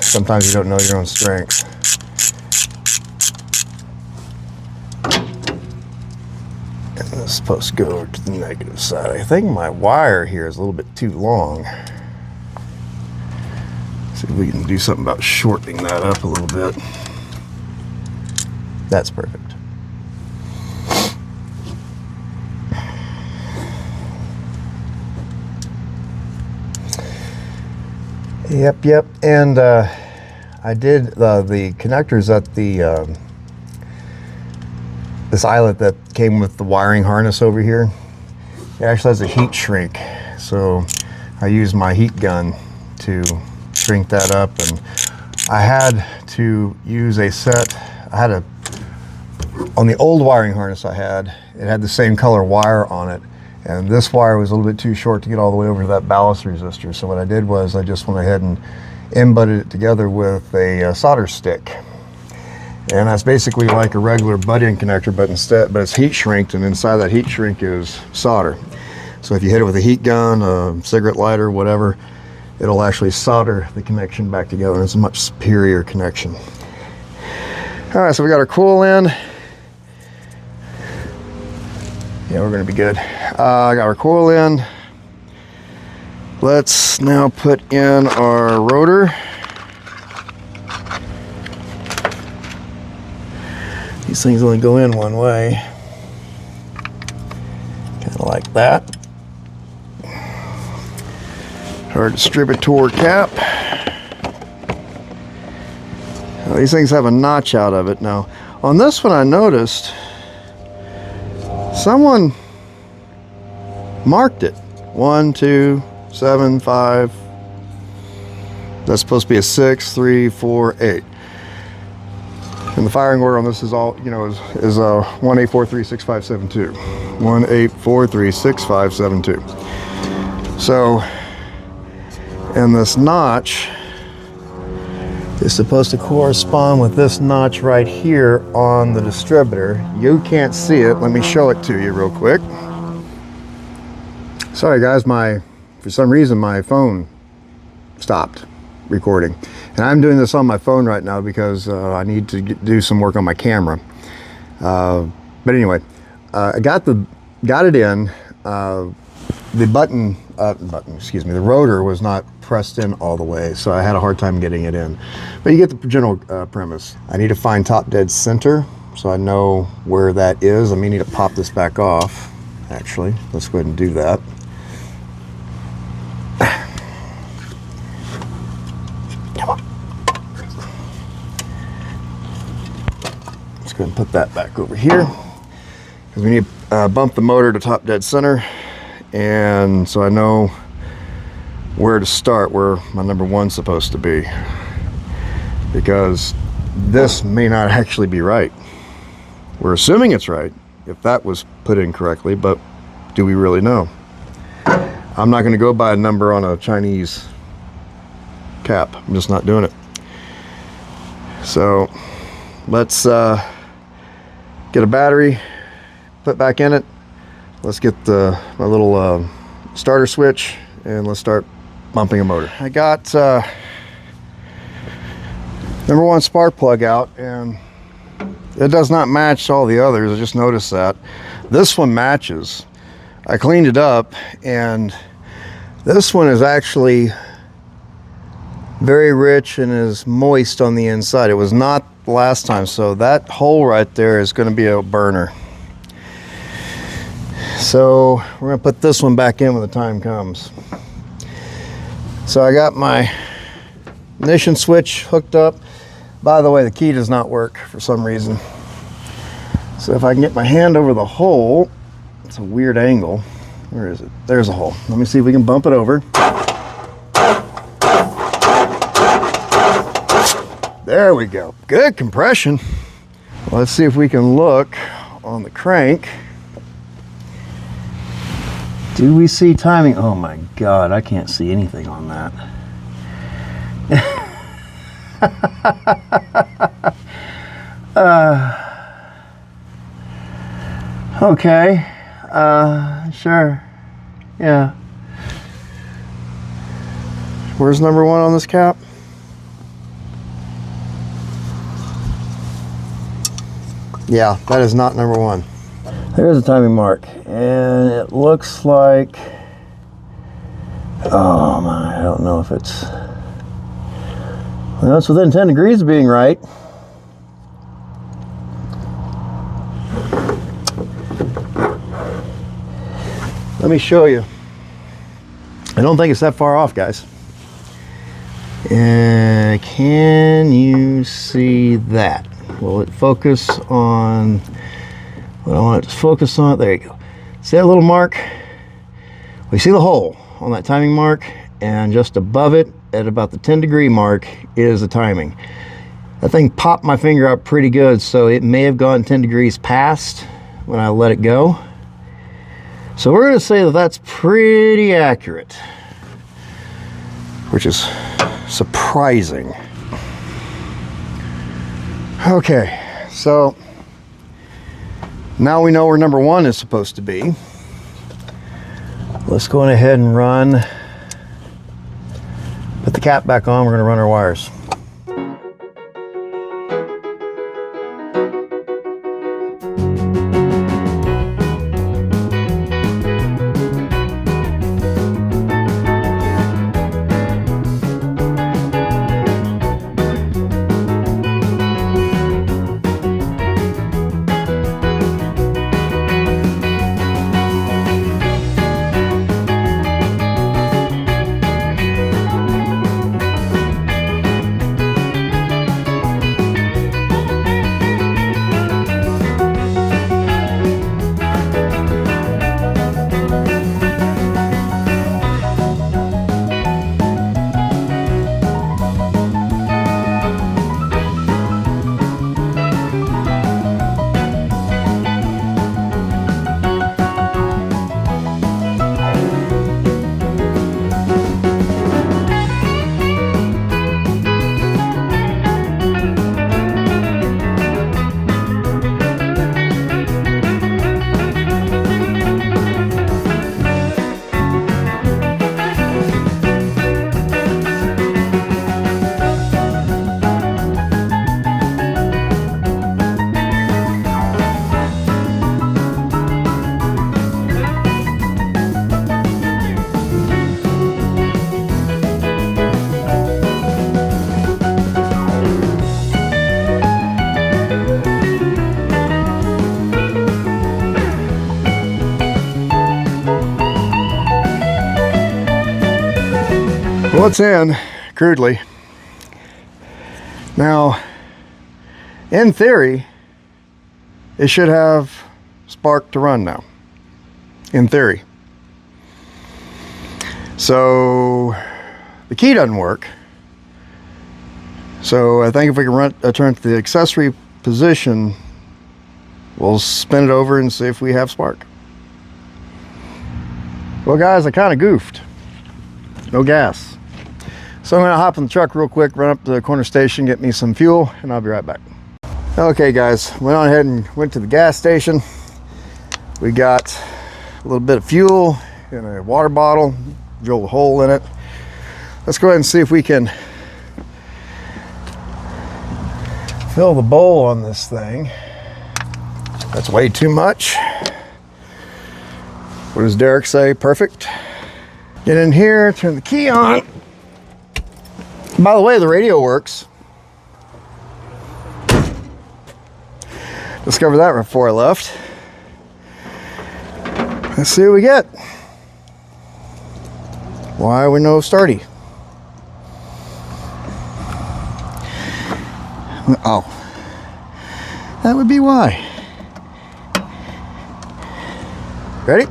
sometimes you don't know your own strength. And this is supposed to go to the negative side. I think my wire here is a little bit too long. See if we can do something about shortening that up a little bit. That's perfect. Yep. And I did the connectors at the this eyelet that came with the wiring harness over here. It actually has a heat shrink, so I used my heat gun to shrink that up, and I had to use a set. I had to on the old wiring harness I had, it had the same color wire on it, and this wire was a little bit too short to get all the way over to that ballast resistor. So what I did was I just went ahead and embutted it together with a solder stick. And that's basically like a regular butt-in connector, but it's heat shrinked, and inside that heat shrink is solder. So if you hit it with a heat gun, a cigarette lighter, whatever, it'll actually solder the connection back together, and it's a much superior connection. All right, so we got our coil in. Yeah, we're gonna be good. I got our coil in. Let's now put in our rotor. These things only go in one way. Kind of like that. Our distributor cap. Now, these things have a notch out of it. Now, on this one I noticed someone marked it. 1, 2, 7, 5. That's supposed to be a 6, 3, 4, 8. And the firing order on this is all, you know, is 1-843-6572. 1-843-6572. So, and this notch is supposed to correspond with this notch right here on the distributor. You can't see it. Let me show it to you real quick. Sorry guys, for some reason my phone stopped recording. And I'm doing this on my phone right now because I need to do some work on my camera. But anyway, I got it in. The the rotor was not pressed in all the way, so I had a hard time getting it in. But you get the general premise. I need to find top dead center so I know where that is. I may need to pop this back off, actually. Let's go ahead and do that. Come on. Let's go ahead and put that back over here, because we need to bump the motor to top dead center, and so I know where to start, where my number one's supposed to be, because this may not actually be right. We're assuming it's right if that was put in correctly, but do we really know? I'm not going to go by a number on a Chinese cap. I'm just not doing it. So let's get a battery, put back in it. Let's get my little starter switch, and let's start bumping a motor. I got number one spark plug out, and it does not match all the others. I just noticed that. This one matches. I cleaned it up, and this one is actually very rich and is moist on the inside. It was not last time, so that hole right there is going to be a burner. So we're going to put this one back in when the time comes. So I got my ignition switch hooked up. By the way, the key does not work for some reason. So if I can get my hand over the hole, it's a weird angle. Where is it? There's a hole. Let me see if we can bump it over. There we go. Good compression. Well, let's see if we can look on the crank. Do we see timing? Oh my God, I can't see anything on that. Okay, sure, yeah. Where's number one on this cap? Yeah, that is not number one. There's a timing mark, and it looks like, oh my, I don't know if it's, well, it's within 10 degrees of being right. Let me show you. I don't think it's that far off, guys. And can you see that? Will it focus on what I want it to focus on? There you go. See that little mark? We see the hole on that timing mark, and just above it at about the 10 degree mark is the timing. That thing popped my finger up pretty good, so it may have gone 10 degrees past when I let it go. So we're going to say that that's pretty accurate, which is surprising. Okay, so now we know where number 1 is supposed to be. Let's go ahead and put the cap back on. We're going to run our wires. Well, it's in, crudely. Now, in theory, it should have spark to run now. In theory. So, the key doesn't work. So, I think if we can turn it to the accessory position, we'll spin it over and see if we have spark. Well, guys, I kind of goofed. No gas. So I'm gonna hop in the truck real quick, run up to the corner station, get me some fuel, and I'll be right back. Okay guys, went on ahead and went to the gas station. We got a little bit of fuel in a water bottle, drilled a hole in it. Let's go ahead and see if we can fill the bowl on this thing. That's way too much. What does Derek say? Perfect. Get in here, turn the key on. By the way, the radio works. Discovered that right before I left. Let's see what we get. Why we no starty? Oh, that would be why. Ready?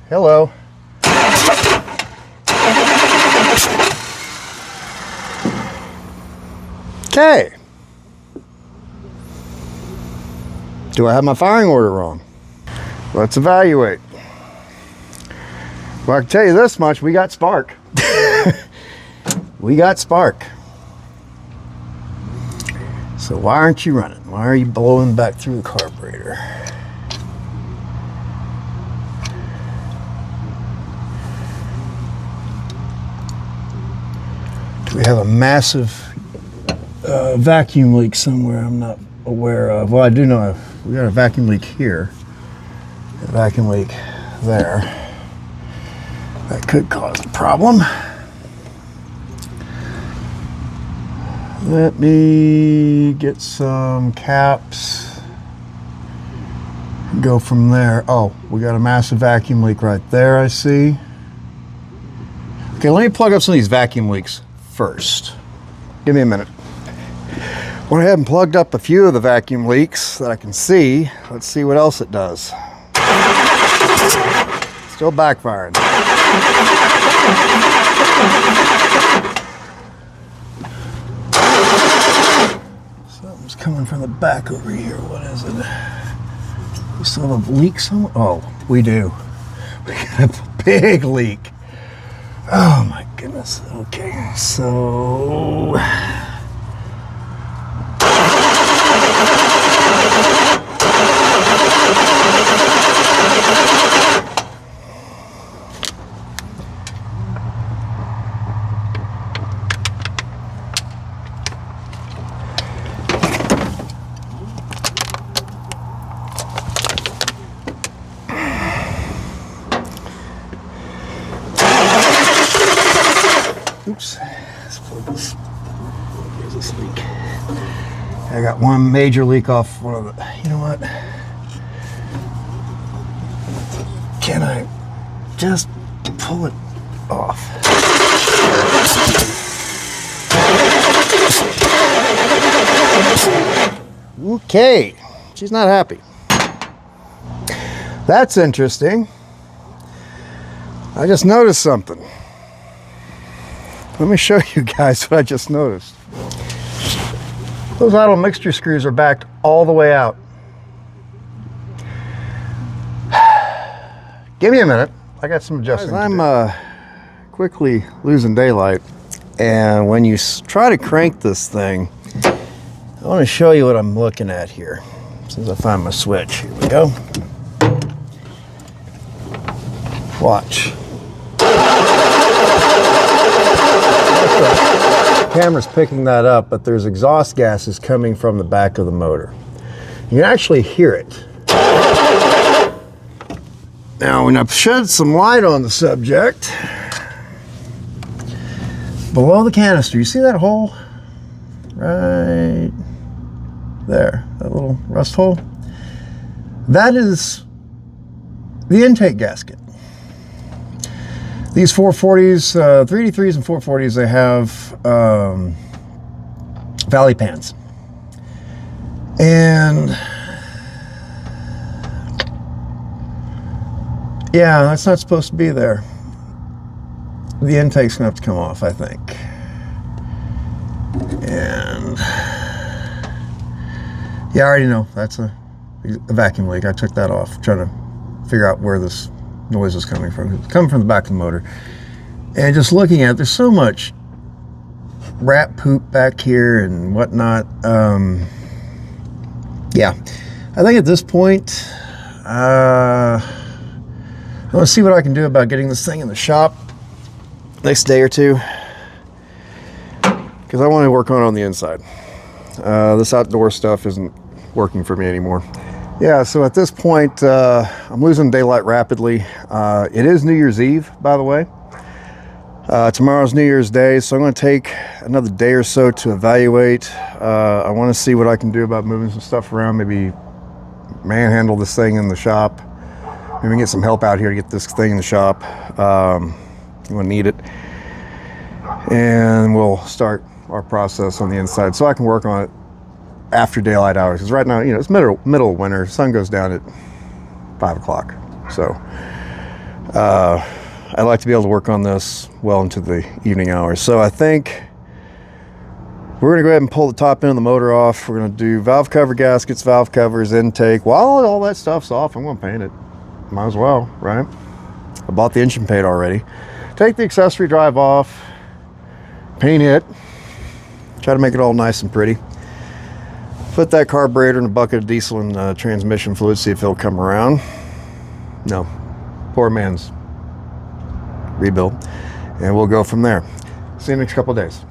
Hello. Okay. Do I have my firing order wrong? Let's evaluate. Well, I can tell you this much, we got spark. We got spark. So why aren't you running? Why are you blowing back through the carburetor? Do we have a massive vacuum leak somewhere I'm not aware of? Well, I do know we got a vacuum leak here, a vacuum leak there. That could cause a problem. Let me get some caps, go from there. Oh, we got a massive vacuum leak right there, I see. Okay, let me plug up some of these vacuum leaks first. Give me a minute. Went ahead and plugged up a few of the vacuum leaks that I can see. Let's see what else it does. Still backfiring. coming from the back over here. What is it? We still have a leak somewhere? Oh, we do. We got a big leak. Oh my goodness. Okay, so oops, let's pull this. Here's this leak. I got one major leak off one of the, you know what? Can I just pull it off? Okay, she's not happy. That's interesting. I just noticed something. Let me show you guys what I just noticed. Those idle mixture screws are backed all the way out. Give me a minute. I got some adjusting. I'm quickly losing daylight, and when you try to crank this thing, I want to show you what I'm looking at here. As soon as I find my switch, here we go. Watch. The camera's picking that up, but there's exhaust gases coming from the back of the motor. You can actually hear it. Now, when I shed some light on the subject, below the canister, you see that hole? Right there, that little rust hole? That is the intake gasket. These 440s, 383s and 440s, they have valley pans. And yeah, that's not supposed to be there. The intake's gonna have to come off, I think. And yeah, I already know that's a vacuum leak. I took that off, trying to figure out where this noise is coming from. It's coming from the back of the motor. And just looking at it, there's so much rat poop back here and whatnot. Yeah, I think at this point, I want to see what I can do about getting this thing in the shop next day or two, because I want to work on the inside. This outdoor stuff isn't working for me anymore. Yeah, so at this point, I'm losing daylight rapidly. It is New Year's Eve, by the way. Tomorrow's New Year's Day, so I'm going to take another day or so to evaluate. I want to see what I can do about moving some stuff around, maybe manhandle this thing in the shop. Maybe get some help out here to get this thing in the shop. You want to need it. And we'll start our process on the inside so I can work on it after daylight hours, because right now, you know, it's middle of winter. Sun goes down at 5 o'clock. So I'd like to be able to work on this well into the evening hours. So I think we're going to go ahead and pull the top end of the motor off. We're going to do valve cover gaskets, valve covers, intake. While all that stuff's off, I'm going to paint it. Might as well, right? I bought the engine paint already. Take the accessory drive off, paint it, try to make it all nice and pretty. Put that carburetor in a bucket of diesel and transmission fluid, see if it'll come around. No, poor man's rebuild. And we'll go from there. See you next couple of days.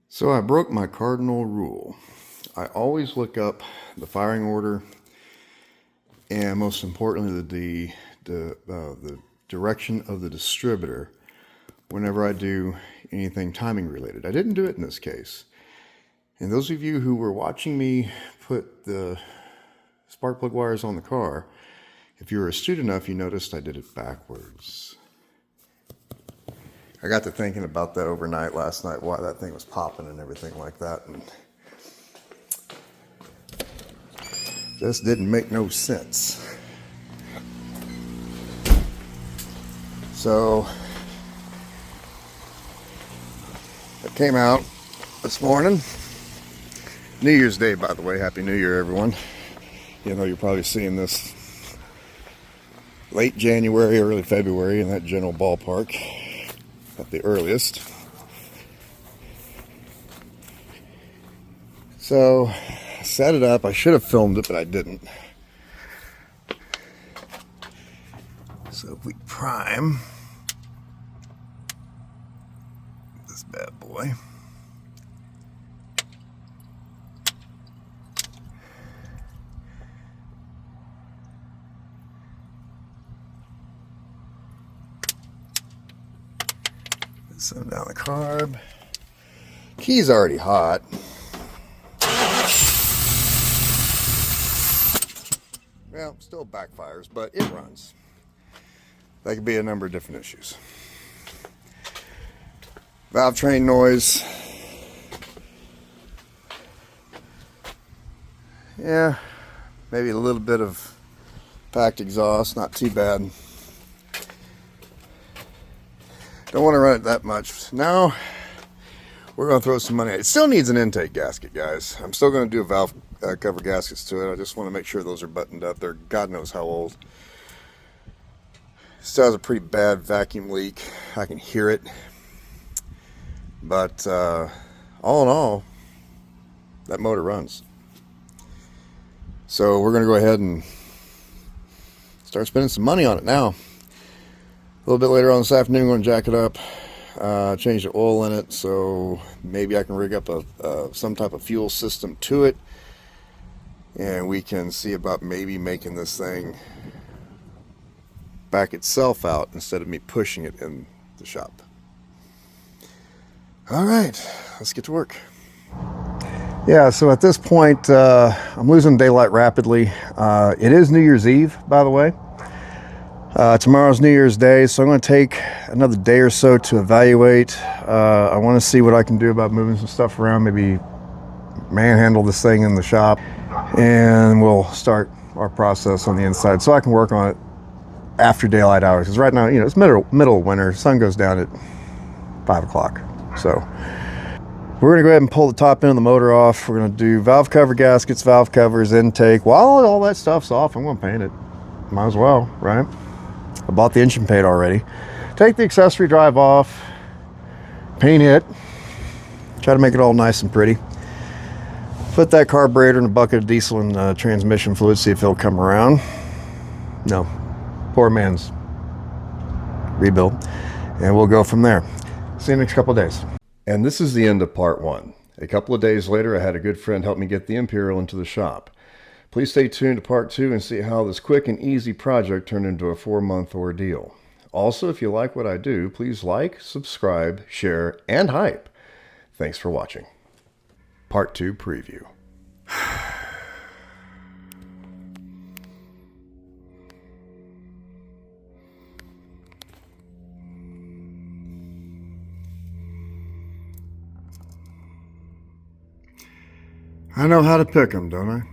So I broke my cardinal rule. I always look up the firing order and most importantly the direction of the distributor whenever I do anything timing related. I didn't do it in this case. And those of you who were watching me put the spark plug wires on the car, if you were astute enough, you noticed I did it backwards. I got to thinking about that overnight last night, why that thing was popping and everything like that, and just didn't make no sense. So I came out this morning, New Year's Day, by the way. Happy New Year, everyone. You know, you're probably seeing this late January, early February in that general ballpark at the earliest. So, I set it up. I should have filmed it, but I didn't. So if we prime this bad boy. Send down the carb. Key's already hot. Well, still backfires, but it runs. That could be a number of different issues. Valve train noise. Yeah, maybe a little bit of packed exhaust, not too bad. Don't want to run it that much. Now we're going to throw some money at it. It still needs an intake gasket, guys. I'm still going to do valve cover gaskets to it. I just want to make sure those are buttoned up. They're God knows how old. Still has a pretty bad vacuum leak. I can hear it. But all in all, that motor runs. So we're going to go ahead and start spending some money on it now. A little bit later on this afternoon, I'm going to jack it up, change the oil in it, so maybe I can rig up some type of fuel system to it, and we can see about maybe making this thing back itself out instead of me pushing it in the shop. All right, let's get to work. Yeah, so at this point, I'm losing daylight rapidly. It is New Year's Eve, by the way. Tomorrow's New Year's Day, so I'm going to take another day or so to evaluate. I want to see what I can do about moving some stuff around, maybe manhandle this thing in the shop, and we'll start our process on the inside so I can work on it after daylight hours. Because right now, you know, it's middle of winter, sun goes down at 5 o'clock. So we're going to go ahead and pull the top end of the motor off. We're going to do valve cover gaskets, valve covers, intake. While all that stuff's off, I'm going to paint it. Might as well, right? I bought the engine paint already. Take the accessory drive off, paint it, try to make it all nice and pretty. Put that carburetor in a bucket of diesel and transmission fluid, see if it'll come around. No, poor man's rebuild. And we'll go from there. See you next couple of days. And this is the end of part one. A couple of days later, I had a good friend help me get the Imperial into the shop. Please stay tuned to part two and see how this quick and easy project turned into a 4-month ordeal. Also, if you like what I do, please like, subscribe, share, and hype. Thanks for watching. Part 2 preview. I know how to pick them, don't I?